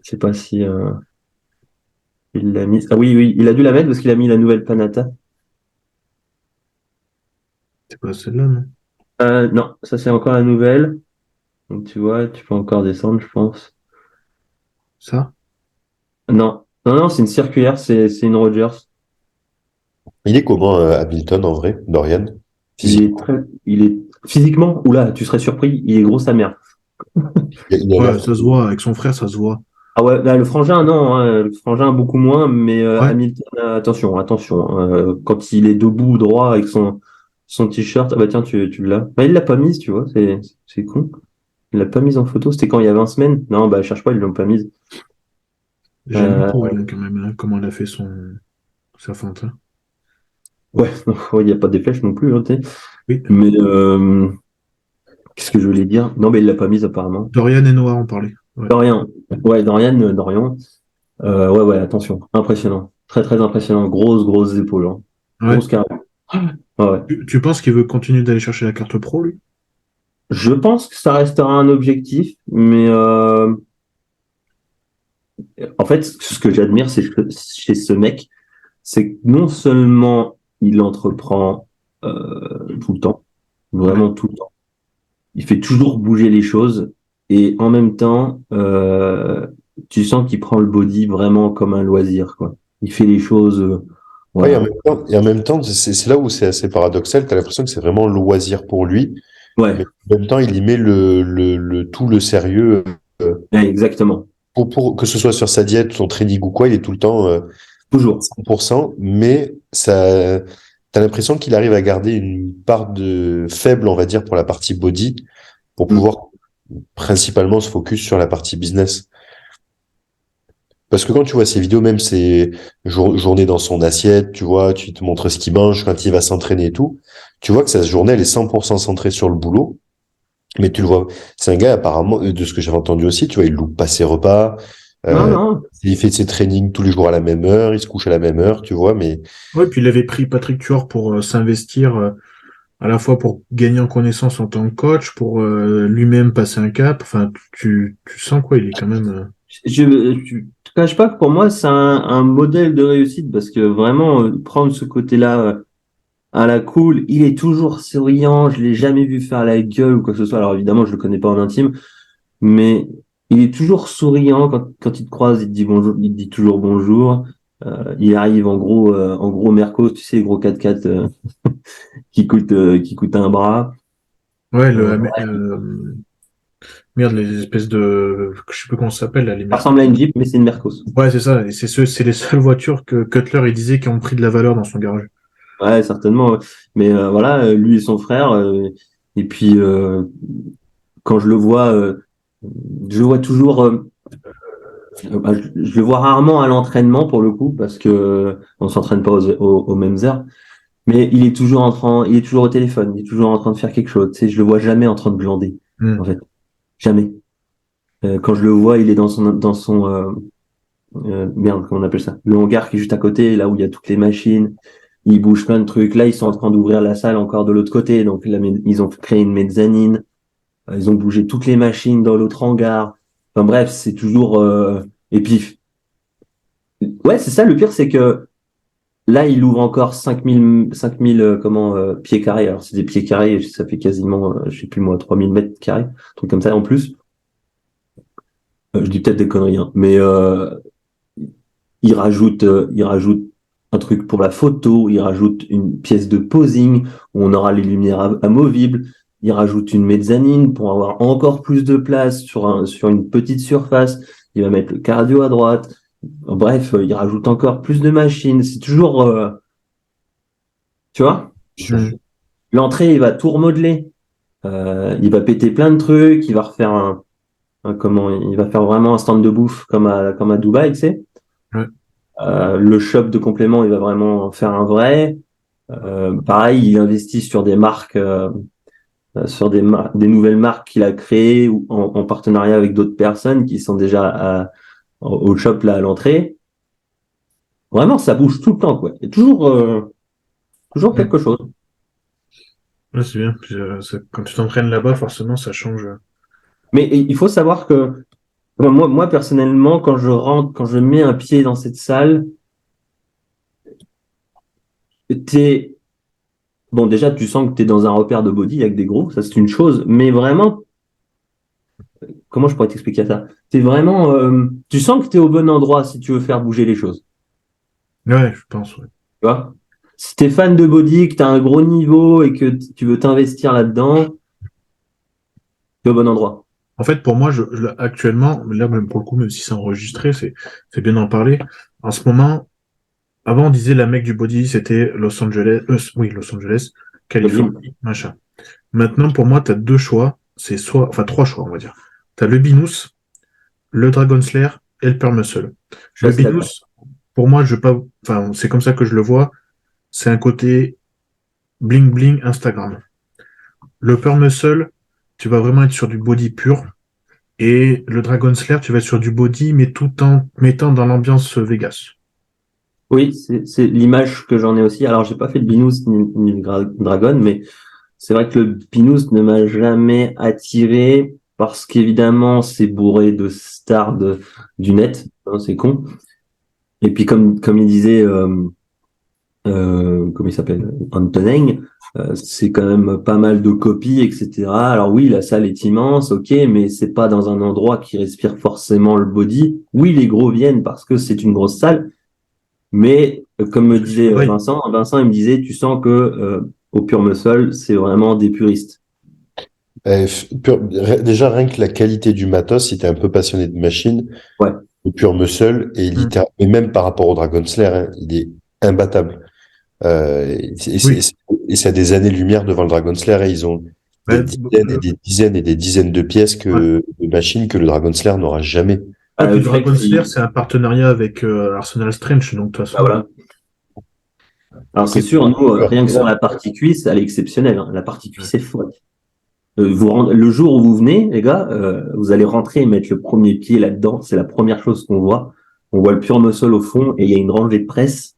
Je sais pas si il l'a mis. Ah oui, il a dû la mettre parce qu'il a mis la nouvelle Panata. C'est pas celle-là, non? Non, ça c'est encore la nouvelle. Donc tu vois, tu peux encore descendre, je pense. Ça? Non, c'est une circulaire, c'est une Rogers. Il est comment, Hamilton, en vrai, Dorian? Physiquement. Il est physiquement, oula, tu serais surpris, il est gros sa mère. Il a Ouais, l'air. ça se voit. Avec son frère, ça se voit. Ah ouais, là, le frangin, non, hein, le frangin beaucoup moins, mais Ouais. Hamilton, attention, quand il est debout droit avec son t-shirt, ah bah tiens, tu l'as. Bah, il l'a pas mise, tu vois, c'est con. Il l'a pas mise en photo, c'était quand il y a 20 semaines? Non, bah cherche pas, ils l'ont pas mise. J'aime Euh, beaucoup, elle, quand même, hein, comment elle a fait sa feinte, hein. ouais, il n'y a pas des flèches non plus, hein, tu sais. Oui. Mais qu'est-ce que je voulais dire? Non, mais il l'a pas mise apparemment. Dorian et Noah en parlaient. Ouais. Dorian, ouais, Dorian. Ouais, attention, impressionnant, très très impressionnant, grosses épaules, hein. Ouais. Grosse carrure. Ouais, ouais. Tu penses qu'il veut continuer d'aller chercher la carte pro, lui? Je pense que ça restera un objectif, mais en fait, ce que j'admire, c'est que chez ce mec, c'est que non seulement il entreprend tout le temps, Ouais. vraiment tout le temps, il fait toujours bouger les choses, et en même temps, tu sens qu'il prend le body vraiment comme un loisir, quoi. Il fait les choses, Ouais, voilà. et en même temps, c'est là où c'est assez paradoxal. Tu as l'impression que c'est vraiment loisir pour lui, Ouais, mais en même temps, il y met tout le sérieux. ouais, exactement. Pour que ce soit sur sa diète, son training ou quoi, il est tout le temps Toujours. 100%, mais ça, t'as l'impression qu'il arrive à garder une part de faible, on va dire, pour la partie body, pour Mm. pouvoir principalement se focus sur la partie business. Parce que quand tu vois ces vidéos, même ces journées dans son assiette, tu vois, tu te montres ce qu'il mange quand il va s'entraîner et tout, tu vois que sa journée, elle est 100% centrée sur le boulot. Mais tu le vois, c'est un gars apparemment, de ce que j'avais entendu aussi, tu vois, il loupe pas ses repas, Non, euh, non. il fait ses trainings tous les jours à la même heure, il se couche à la même heure, tu vois, mais Ouais, puis il avait pris Patrick Tuor pour s'investir à la fois pour gagner en connaissance en tant que coach, pour lui-même passer un cap. Enfin, tu sens quoi, il est quand même. Je te cache pas que pour moi, c'est un modèle de réussite parce que vraiment, prendre ce côté-là à la cool, il est toujours souriant, je l'ai jamais vu faire la gueule ou quoi que ce soit. Alors évidemment, je le connais pas en intime, mais il est toujours souriant quand il te croise, il te dit bonjour, il te dit toujours bonjour. Il arrive en gros Mercos, tu sais, gros 4x4 qui coûte un bras. Ouais, Ouais, merde, les espèces de. Je sais plus comment ça s'appelle, là, les ça merdes. ressemble à une Jeep, mais c'est une Mercos. Ouais, c'est ça. Et c'est les seules voitures que Cutler, il disait qui ont pris de la valeur dans son garage. Ouais, certainement. Ouais. Mais voilà, lui et son frère. Et puis quand je le vois toujours. Je le vois rarement à l'entraînement pour le coup parce que on s'entraîne pas aux mêmes heures. Mais il est toujours au téléphone, il est toujours en train de faire quelque chose. Tu sais, je le vois jamais en train de glander. En Hmm. fait, jamais. Quand je le vois, il est dans son merde, comment on appelle ça? Le hangar qui est juste à côté, là où il y a toutes les machines. Il bouge plein de trucs. Là, ils sont en train d'ouvrir la salle encore de l'autre côté. Donc là, ils ont créé une mezzanine. Ils ont bougé toutes les machines dans l'autre hangar. Enfin bref, c'est toujours. Et puis, ouais, c'est ça. Le pire, c'est que là, il ouvre encore 5000 pieds carrés. Alors, c'est des pieds carrés. Ça fait quasiment, je sais plus moi, 3000 mètres carrés. Un truc comme ça en plus. Je dis peut-être des conneries, hein. Mais il rajoute un truc pour la photo, il rajoute une pièce de posing où on aura les lumières amovibles, il rajoute une mezzanine pour avoir encore plus de place sur une petite surface, il va mettre le cardio à droite. Bref, il rajoute encore plus de machines. C'est toujours, tu vois, Hmm. l'entrée, il va tout remodeler. Il va péter plein de trucs, il va refaire il va faire vraiment un stand de bouffe comme à Dubaï, tu sais. Ouais. Le shop de compléments, il va vraiment en faire un vrai. Pareil, il investit sur des marques, des nouvelles marques qu'il a créées ou en partenariat avec d'autres personnes qui sont déjà au shop là à l'entrée. Vraiment, ça bouge tout le temps, quoi. Il y a toujours quelque chose. Ouais, c'est bien. Puis, quand tu t'entraînes là-bas, forcément, ça change. Mais il faut savoir que moi, personnellement, quand je rentre, quand je mets un pied dans cette salle, t'es, bon, déjà, tu sens que t'es dans un repère de body avec des gros, ça c'est une chose, mais vraiment, comment je pourrais t'expliquer ça? T'es vraiment, tu sens que t'es au bon endroit si tu veux faire bouger les choses. Ouais, je pense, ouais. Tu vois? Si t'es fan de body, que t'as un gros niveau et que tu veux t'investir là-dedans, t'es au bon endroit. En fait, pour moi, actuellement, là, même pour le coup, même si c'est enregistré, c'est bien d'en parler. En ce moment, avant, on disait la mecque du body, c'était Los Angeles, oui, Los Angeles, Le gym. Californie, machin. Maintenant, pour moi, tu as deux choix. Enfin, trois choix, on va dire. Tu as le Binous, le Dragon Slayer et le Pure Muscle. Je suis Le assez d'accord. Binous, pour moi, je veux pas, enfin, c'est comme ça que je le vois. C'est un côté bling bling Instagram. Le Pure Muscle, tu vas vraiment être sur du body pur. Et le Dragon Slayer, tu vas être sur du body, mais tout en mettant dans l'ambiance Vegas. Oui, c'est l'image que j'en ai aussi. Alors, j'ai pas fait de binous ni de dragon, mais c'est vrai que le binous ne m'a jamais attiré parce qu'évidemment, c'est bourré de stars du net. Hein, c'est con. Et puis, comme il disait, comment il s'appelle? Antonin, c'est quand même pas mal de copies, etc. Alors oui, la salle est immense, ok, mais c'est pas dans un endroit qui respire forcément le body. Oui, les gros viennent parce que c'est une grosse salle, mais comme me disait Oui. Vincent, il me disait, tu sens que au Pure Muscle, c'est vraiment des puristes. Déjà, rien que la qualité du matos, si t'es un peu passionné de machine, Ouais. le Pure Muscle est Mm. littéralement, et même par rapport au Dragon Slayer, hein, il est imbattable. Oui. Et c'est à des années-lumière devant le Dragon Slayer, et ils ont des Ben, dizaines et des dizaines et des dizaines de pièces ouais. de machines que le Dragon Slayer n'aura jamais. Et puis Le fait Dragon Slayer, qu'il... c'est un partenariat avec Arsenal Strange, donc de toute Bah façon. voilà. Alors c'est Oui, sûr, nous, rien que et sur là, la partie cuisse, elle est exceptionnelle. Hein. La partie Ouais. cuisse est folle. Le jour où vous venez, les gars, vous allez rentrer et mettre le premier pied là-dedans. C'est la première chose qu'on voit. On voit le pur muscle au fond et il y a une rangée de presse.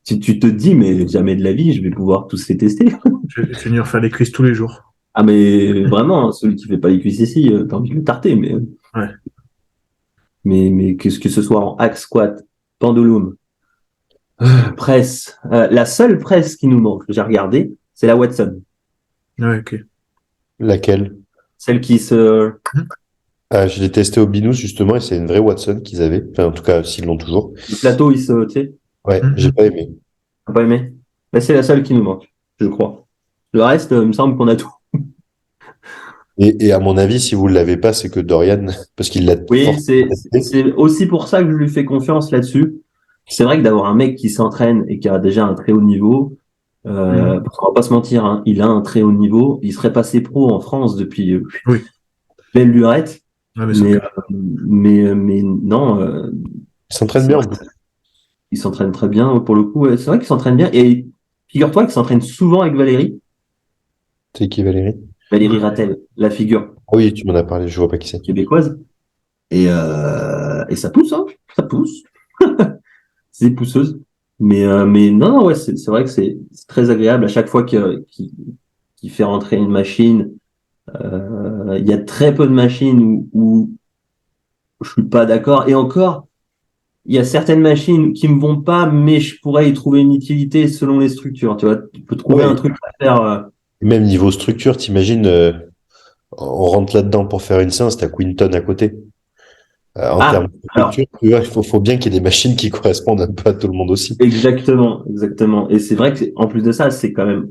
Tu te dis, mais jamais de la vie, je vais pouvoir tous les tester. Je vais finir faire les cuisses tous les jours. Ah, mais vraiment, hein, celui qui fait pas les cuisses ici, t'as envie de le tarter. Ouais. Mais que ce soit en hack squat, pendulum, presse, la seule presse qui nous manque, j'ai regardé, c'est la Watson. Ouais, ok. laquelle? Celle qui se... Ah, je l'ai testé au Binous, justement, et c'est une vraie Watson qu'ils avaient. Enfin, en tout cas, s'ils l'ont toujours. Le plateau, il se... Tu sais, Ouais, j'ai Mhm. pas aimé. t'as pas aimé? Ben, c'est la seule qui nous manque, je crois. Le reste, il me semble qu'on a tout. Et à mon avis, si vous l'avez pas, c'est que Dorian, parce qu'il l'a Oui, forcément testé. c'est aussi pour ça que je lui fais confiance là-dessus. C'est vrai que d'avoir un mec qui s'entraîne et qui a déjà un très haut niveau, Mhm. parce qu'on va pas se mentir, hein, il a un très haut niveau. Il serait passé pro en France depuis Oui. belle lurette, Ah, mais mais, ça. mais non, Il s'entraîne c'est bien, en vrai plus. qu'il s'entraîne très bien pour le coup. Ouais, c'est vrai qu'il s'entraîne bien. Et figure-toi qu'il s'entraîne souvent avec C'est qui, Valérie? Valérie Rattel, la figure Ah oui, tu m'en as parlé, je vois pas qui c'est. québécoise. Et ça pousse, hein, ça pousse. C'est pousseuse. Mais non, non, ouais, c'est vrai que c'est très agréable à chaque fois qu'il fait rentrer une machine. Il y a très peu de machines où je suis pas d'accord. Et encore, il y a certaines machines qui me vont pas, mais je pourrais y trouver une utilité selon les structures. Tu vois, tu peux trouver un Ouais, truc à faire. même niveau structure, t'imagines, on rentre là-dedans pour faire une séance, t'as Quinton à côté. En Ah, termes de alors, structure, tu vois, faut bien qu'il y ait des machines qui correspondent un peu à tout le monde aussi. exactement, exactement. Et c'est vrai que en plus de ça, c'est quand même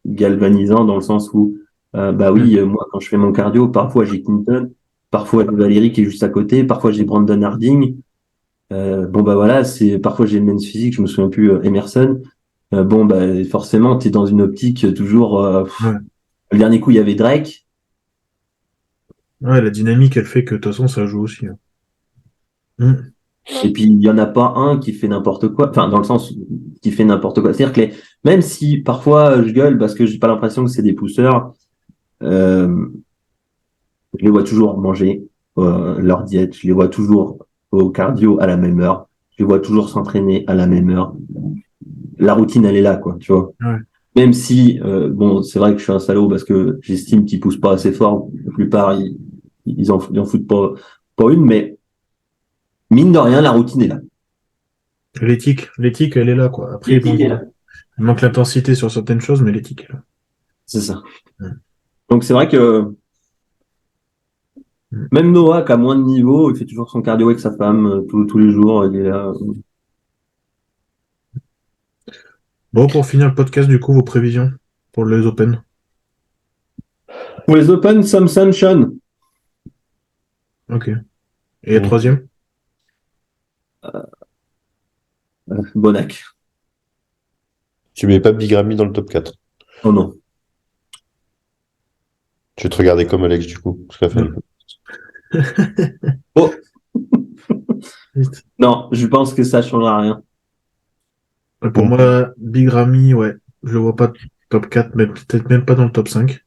galvanisant dans le sens où, bah Mhm. oui, moi, quand je fais mon cardio, parfois j'ai Clinton, parfois j'ai Valérie qui est juste à côté, parfois j'ai Brandon Harding. Bon, bah voilà, parfois j'ai le men's physique, je me souviens plus, Emerson. Bon, bah forcément, tu es dans une optique toujours. Ouais. Le dernier coup, il y avait Drake. Ouais, la dynamique, elle fait que de toute façon, ça joue aussi. Hein. Mhm. Et puis, il y en a pas un qui fait n'importe quoi. Enfin, dans le sens qui fait n'importe quoi. C'est-à-dire que même si parfois je gueule parce que j'ai pas l'impression que c'est des pousseurs, euh, je les vois toujours manger leur diète, je les vois toujours au cardio à la même heure. Je les vois toujours s'entraîner à la même heure. La routine, elle est là, quoi, tu vois. Ouais. Même si, bon, c'est vrai que je suis un salaud parce que j'estime qu'ils poussent pas assez fort. La plupart, ils en foutent pas une, mais mine de rien, la routine est là. L'éthique, elle est là, quoi. Après, L'éthique est là. il manque l'intensité sur certaines choses, mais l'éthique est là. C'est ça. Ouais. Donc, c'est vrai que Mm. même Noah, qui a moins de niveau, il fait toujours son cardio avec sa femme tous les jours. Il est là. Bon, pour finir le podcast, du coup, vos prévisions pour les Open. Pour les Open, Samson, Sean. Ok. Et la troisième? Bonac. Tu mets pas Bigrami dans le top 4. Oh non. Je vais te regarder comme Alex, du coup. Parce qu'à la fin du coup. Oh. Non, je pense que ça changera rien. Pour moi, Big Ramy, ouais. Je le vois pas top 4, mais peut-être même pas dans le top 5.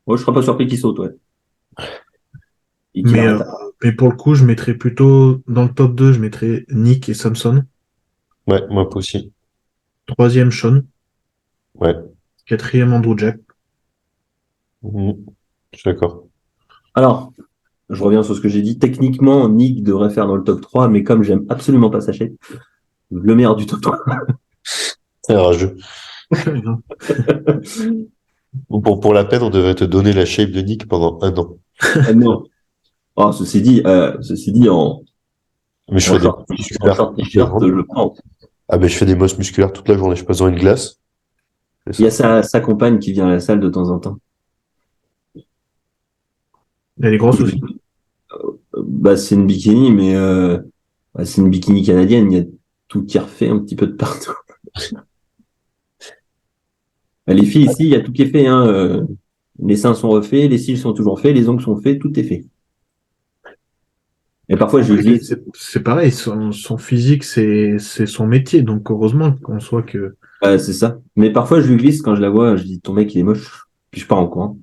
Moi, je serais pas surpris qu'il saute, ouais. Et qu'il Mais, arrête. mais pour le coup, je mettrais plutôt dans le top 2, je mettrais Nick et Samson. Ouais, moi aussi. Troisième, Sean. Ouais. Quatrième, Andrew Jack. Mhm. Je suis d'accord. Alors, je reviens sur ce que j'ai dit. Techniquement, Nick devrait faire dans le top 3, mais comme j'aime absolument pas Sachet, le meilleur du top 3. C'est rageux. Pour la peine, on devrait te donner la shape de Nick pendant 1 an. Non. Oh, ceci dit, Mais je en fais des short, muscles en musculaires short toute la t-shirt, je journée. le prends. Ah, mais je fais des muscles musculaires toute la journée. Je passe dans une glace. C'est Il y a ça. sa compagne qui vient à la salle de temps en temps. Il y a des gros soucis. Bah, c'est une bikini, mais bah, c'est une bikini canadienne. Il y a tout qui est refait un petit peu de partout. Les filles ici, il y a tout qui est fait. Hein. Les seins sont refaits, les cils sont toujours faits, les ongles sont faits, tout est fait. Et parfois, je Ouais, glisse. c'est pareil, son physique, c'est son métier. Donc, heureusement qu'on soit que. C'est ça. Mais parfois, je lui glisse quand je la vois. Je dis, ton mec, il est moche. Puis je pars en courant.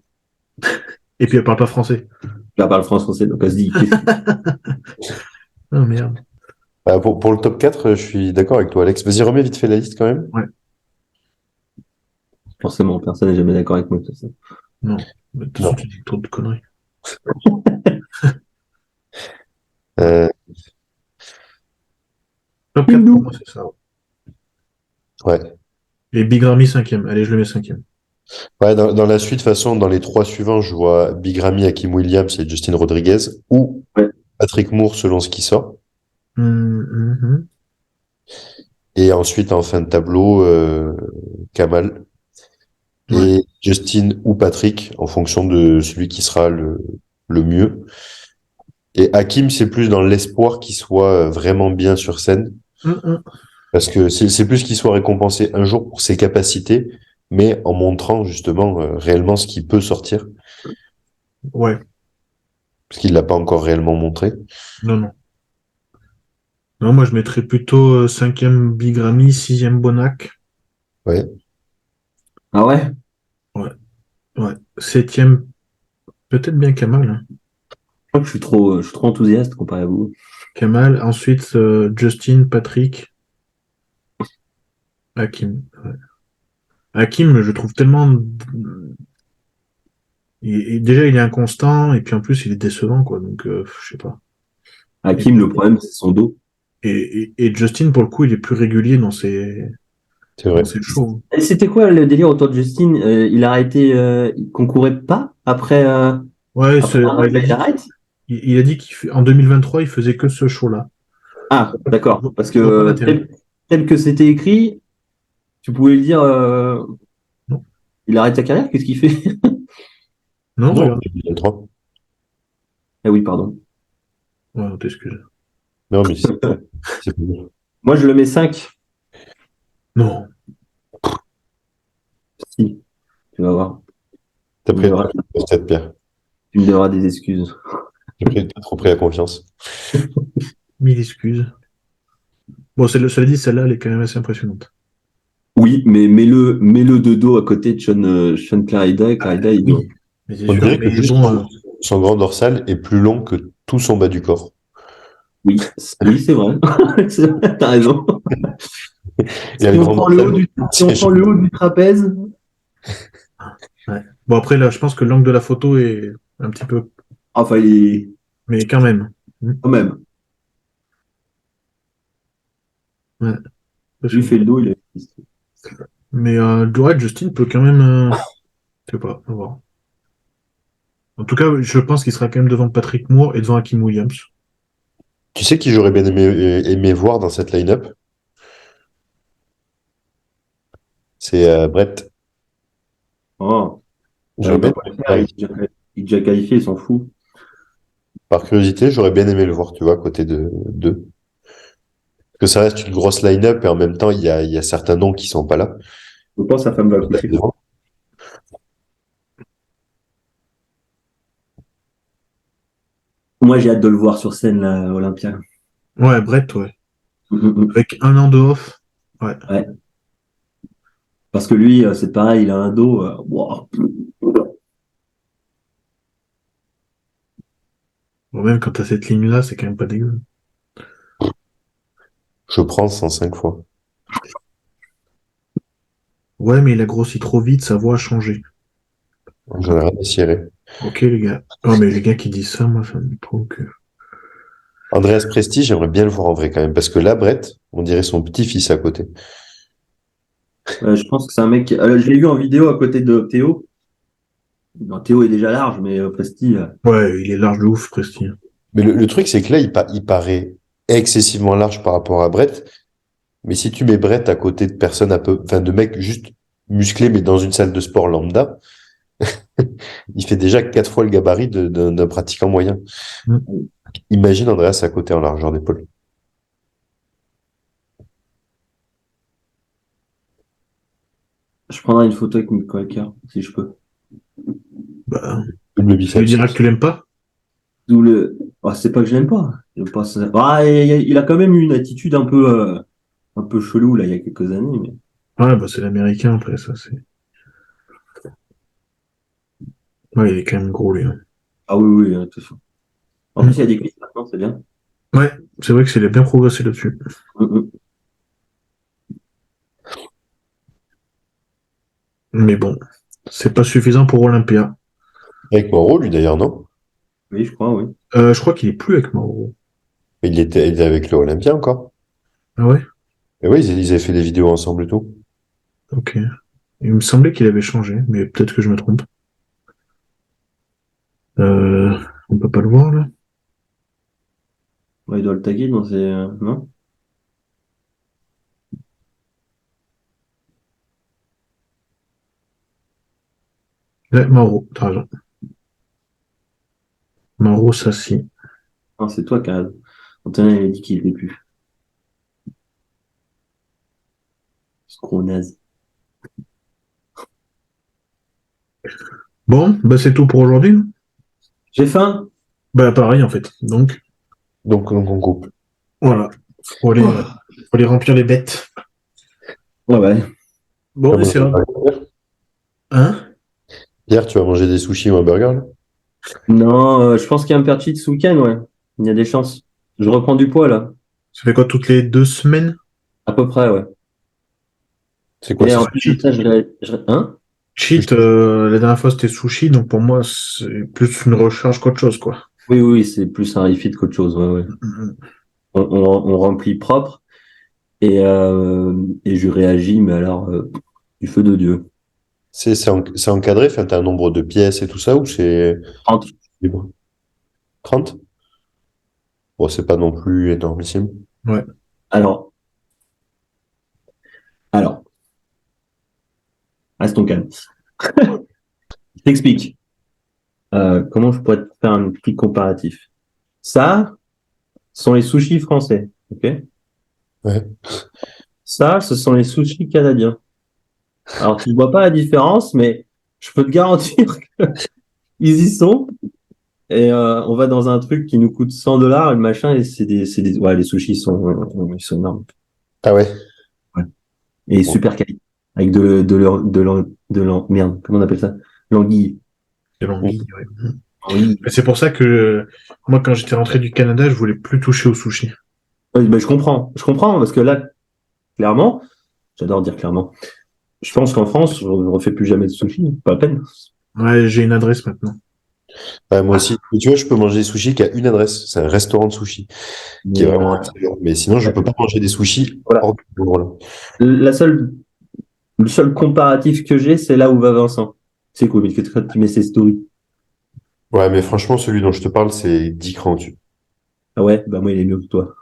Et puis, elle parle pas français. Je la parle français, donc elle se dit, qu'est-ce que Ah, merde. Bah, pour le top 4, je suis d'accord avec toi, Alex. Vas-y, remets vite fait la liste quand même. Ouais. forcément, personne n'est jamais d'accord avec moi. Ça. Non. Mais de toute façon, tu dis trop de conneries. Euh, Top 4 pour moi, c'est ça. ouais. Et Big Ramy, cinquième. Allez, je le mets cinquième. Ouais, dans la suite, de toute façon, dans les 3 suivants, je vois Big Ramy, Hakim Williams et Justin Rodriguez ou Ouais. Patrick Moore selon ce qui sort. Mhm. Et ensuite, en fin de tableau, Kamal Ouais. et Justin ou Patrick en fonction de celui qui sera le mieux. Et Hakim, c'est plus dans l'espoir qu'il soit vraiment bien sur scène. Mhm. Parce que c'est plus qu'il soit récompensé un jour pour ses capacités, mais en montrant justement réellement ce qu'il peut sortir, Ouais. parce qu'il l'a pas encore réellement montré. Non, non. Non, moi, je mettrais plutôt cinquième Big Ramy, sixième Bonac. Ouais. Ah ouais? Ouais. Ouais. Septième, peut-être bien Kamal. Hein. Je crois que je suis trop enthousiaste comparé à vous. Kamal. Ensuite, Justin, Patrick, Hakim. Ouais. Hakim, je trouve tellement. Déjà, il est inconstant, et puis en plus, il est décevant, quoi. Donc, je sais pas. Et, Hakim, le problème, c'est son dos. et Justin, pour le coup, il est plus régulier C'est dans vrai. ses shows. Et c'était quoi le délire autour de Justin? Il a arrêté, il concourait pas après, Ouais, après un an, il a il dit arrête? il a dit qu'en 2023, il faisait que ce show-là. Ah, d'accord. Parce Je vois pas que l'intérêt. tel que c'était écrit, tu pouvais le dire, Non, il arrête sa carrière, qu'est-ce qu'il fait? non, Non, regarde. 2023. Ah oui, pardon. Ouais, on t'excuse. Non, mais c'est pas bien. Moi, je le mets 5. Non. Si, tu vas voir. T'as Tu me pris devras, peut-être, Pierre. tu me devras des excuses. T'as trop pris la confiance. Mille excuses. Bon, cela dit, celle-là, elle est quand même assez impressionnante. Oui, mais mets-le de dos à côté de Sean Clarida. Clarida, il doit. Oui, mais c'est On sûr. dirait que Mais juste bon, son grand dorsal est plus long que tout son bas du corps. Oui, oui, c'est vrai. C'est vrai, t'as raison. Il y a Si le on grand prend le haut si on siège. prend le haut du trapèze. Ouais. Bon, après, là, je pense que l'angle de la photo est un petit peu. Enfin, il est Mais quand même. quand même. Ouais, parce Lui que- fait le dos, il est. Mais ouais, Justin peut quand même. Je sais pas, on va voir. En tout cas, je pense qu'il sera quand même devant Patrick Moore et devant Hakim Williams. Tu sais qui j'aurais bien aimé voir dans cette line-up? C'est Brett. Oh, J'aurais il va bien, pas le faire, il est déjà qualifié, il s'en fout. par curiosité, j'aurais bien aimé le voir, tu vois, à côté de d'eux. Parce que ça reste une grosse line-up et en même temps, il y a certains noms qui sont pas là. Je pense que sa femme va accoucher. Moi, j'ai hâte de le voir sur scène, là, à Olympia. Ouais, Brett, ouais. Mm. Avec un an de off. Ouais. Ouais. Parce que lui, c'est pareil, il a un dos. Wow. Bon, même quand t'as cette ligne-là, c'est quand même pas dégueu. Je prends 105 fois. Ouais, mais il a grossi trop vite, sa voix a changé. J'en ai rien à cirer. Ok, les gars. Oh, mais les gars qui disent ça, moi, ça me provoque. Andreas Presti, j'aimerais bien le voir en vrai quand même. Parce que là, Brett, on dirait son petit-fils à côté. Je pense que c'est un mec. Je l'ai vu en vidéo à côté de Théo. Non, Théo est déjà large, mais Presti. Ouais, il est large de ouf, Presti. Mais le truc, c'est que là, il paraît excessivement large par rapport à Brett. Mais si tu mets Brett à côté de personnes un peu, enfin, de mecs juste musclés, mais dans une salle de sport lambda, il fait déjà 4 fois le gabarit d'un pratiquant moyen. Mm. Imagine Andreas à côté en largeur d'épaule. Je prendrai une photo avec Nico Hacker, si je peux. Bah, Double tu lui biceps. diras que tu l'aimes pas? D'où le. Ah, c'est pas que je l'aime pas. J'aime pas ça. Ah, il a quand même eu une attitude un peu chelou là il y a quelques années, mais. Ouais, bah, c'est l'américain, après, ça, c'est. Ouais, il est quand même gros, lui, hein. Ah oui, oui, attention. En plus, il y a des cuisses maintenant, c'est bien. Ouais, c'est vrai qu'il a bien progressé là-dessus. Mm. Mais bon, c'est pas suffisant pour Olympia. Avec Mauro, lui d'ailleurs, non? Oui, je crois, oui. Je crois qu'il est plus avec Mauro. Il était avec le Olympia encore. Ah ouais? Et oui, ils avaient fait des vidéos ensemble et tout. Ok. Il me semblait qu'il avait changé, mais peut-être que je me trompe. Euh, on peut pas le voir, là? Ouais, il doit le taguer dans ses. Non? Ouais, Mauro, t'as raison. Mauro Sassi. Non, c'est toi qui as. Antonin, il a dit qu'il était plus. Ce gros naze. Bon, bah c'est tout pour aujourd'hui. J'ai faim. Bah pareil, en fait. Donc, Donc on coupe. voilà. Faut Oh. aller remplir les bêtes. Ouais, ouais. Bon, Comment et c'est ça là. va? Hein? Hier, tu vas manger des sushis ou un burger, là? Non, je pense qu'il y a un pair de cheats ce week-end, ouais. Il y a des chances. Je reprends du poids, là. Ça fait quoi, toutes les 2 semaines? À peu près, ouais. C'est quoi Et ça? en plus de Cheat. ça, hein? Cheat, la dernière fois c'était sushi, donc pour moi c'est plus une recharge qu'autre chose, quoi. Oui, oui, oui, c'est plus un refit qu'autre chose, ouais, ouais. Mhm. On remplit propre et je réagis, mais alors, du feu de Dieu. C'est encadré, enfin, t'as un nombre de pièces et tout ça, ou c'est 30. libre? 30. Bon, c'est pas non plus énormissime. Ouais. Alors, alors, restons calmes. Je t'explique. Comment je pourrais te faire un petit comparatif? Ça, sont les sushis français, ok? Ouais. Ça, ce sont les sushis canadiens. Alors, tu ne vois pas la différence, mais je peux te garantir qu'ils y sont. Et on va dans un truc qui nous coûte 100 $ et le machin, et ouais, les sushis ils sont énormes. Ah ouais. Ouais. Et Bon. super quali. Avec merde, comment on appelle ça? L'anguille. C'est l'anguille, ouais. Oui. Et c'est pour ça que moi, quand j'étais rentré du Canada, je voulais plus toucher au sushi. Ben, je comprends, parce que là, clairement, j'adore dire clairement, je pense qu'en France, je ne refais plus jamais de sushi, pas la peine. Ouais, j'ai une adresse maintenant. Ouais, moi aussi. Mais tu vois, je peux manger des sushis qui a une adresse. C'est un restaurant de sushi qui est Mais, vraiment excellent. Mais sinon, je peux pas manger des sushis Voilà. hors de ce endroit-là. la seule, le seul comparatif que j'ai, c'est là où va Vincent. C'est cool, mais quand tu mets ses stories. Ouais, mais franchement, celui dont je te parle, c'est 10 crans au-dessus. Ah ouais, bah moi, il est mieux que toi.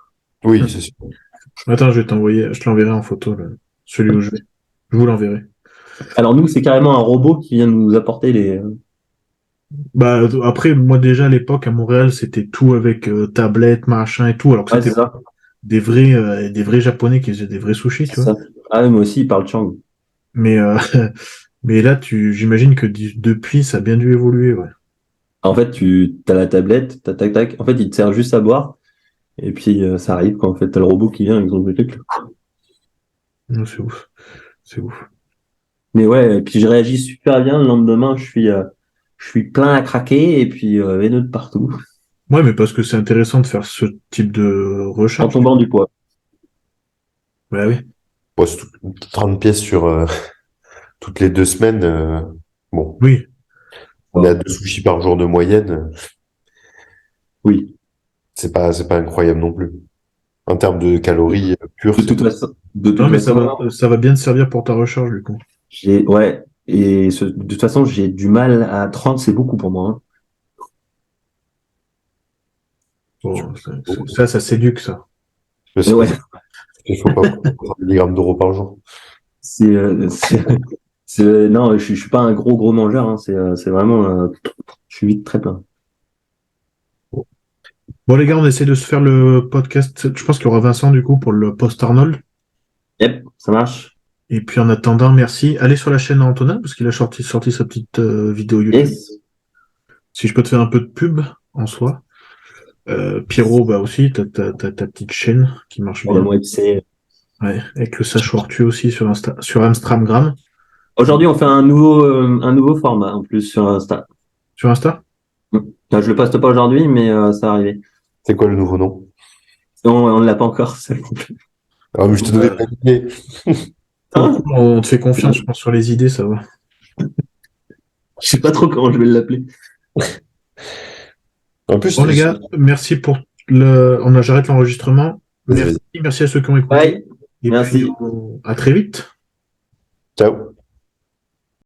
Oui, c'est sûr. Attends, je vais t'envoyer, je te l'enverrai en photo, celui où je vais. Je vous l'enverrai. Alors nous, c'est carrément un robot qui vient nous apporter les... Bah, après, moi, déjà, à l'époque, à Montréal, c'était tout avec tablette, machin et tout, alors que Ouais, c'est c'était ça. des vrais Japonais qui faisaient des vrais sushis, tu C'est vois. ça. Ah ouais, moi aussi, il parle Chang. Mais, mais là, j'imagine que depuis, ça a bien dû évoluer, ouais. En fait, tu as la tablette, tac, tac, tac. En fait, il te sert juste à boire. Et puis, ça arrive quand en fait, t'as le robot qui vient avec son truc. Non, c'est ouf. C'est ouf. Mais ouais, et puis je réagis super bien. Le lendemain, je suis plein à craquer et puis veineux de partout. Ouais, mais parce que c'est intéressant de faire ce type de En recherche. tombant du poids. Ouais, oui. Bon, c'est 30 pièces sur toutes les 2 semaines. Bon, Oui. on est à 2 sushis par jour de moyenne. Oui. C'est pas incroyable non plus. En termes de calories pures, De toute façon, de Non, toute mais façon, ça va bien te servir pour ta recherche, du coup. ouais. De toute façon, j'ai du mal à 30, c'est beaucoup pour moi. Hein. Bon, ça s'éduque, ça. Mais ouais, Il faut pas prendre 30 mg d'euros par jour. c'est, non, je suis pas un gros mangeur. Hein. C'est vraiment, je suis vite très plein. Bon, les gars, on essaie de se faire le podcast. Je pense qu'il y aura Vincent, du coup, pour le post-Arnold. Yep, ça marche. Et puis, en attendant, merci. Allez sur la chaîne d'Antonin, parce qu'il a sorti sa petite vidéo YouTube. Yes. Si je peux te faire un peu de pub, en soi. Pierrot, bah aussi, t'as ta petite chaîne qui marche Bon, bah, bien. moi, c'est Ouais, avec le Sachoir Tu aussi sur Instagram. aujourd'hui, on fait un nouveau format en plus sur Insta. Sur Insta? Non, je le poste pas aujourd'hui, mais ça va arriver. C'est quoi le nouveau nom? On ne l'a pas encore, ça non plus. Ah, mais je te donnais Euh, pas d'idée. Pour le Hein. coup, on te fait confiance, je pense, sur les idées, ça va. Je sais pas trop comment je vais l'appeler. En plus, Bon, les gars, merci pour j'arrête l'enregistrement. vas-y, Merci, vas-y. merci à ceux qui ont écouté. Bye. Et puis, Merci. à très vite. Ciao.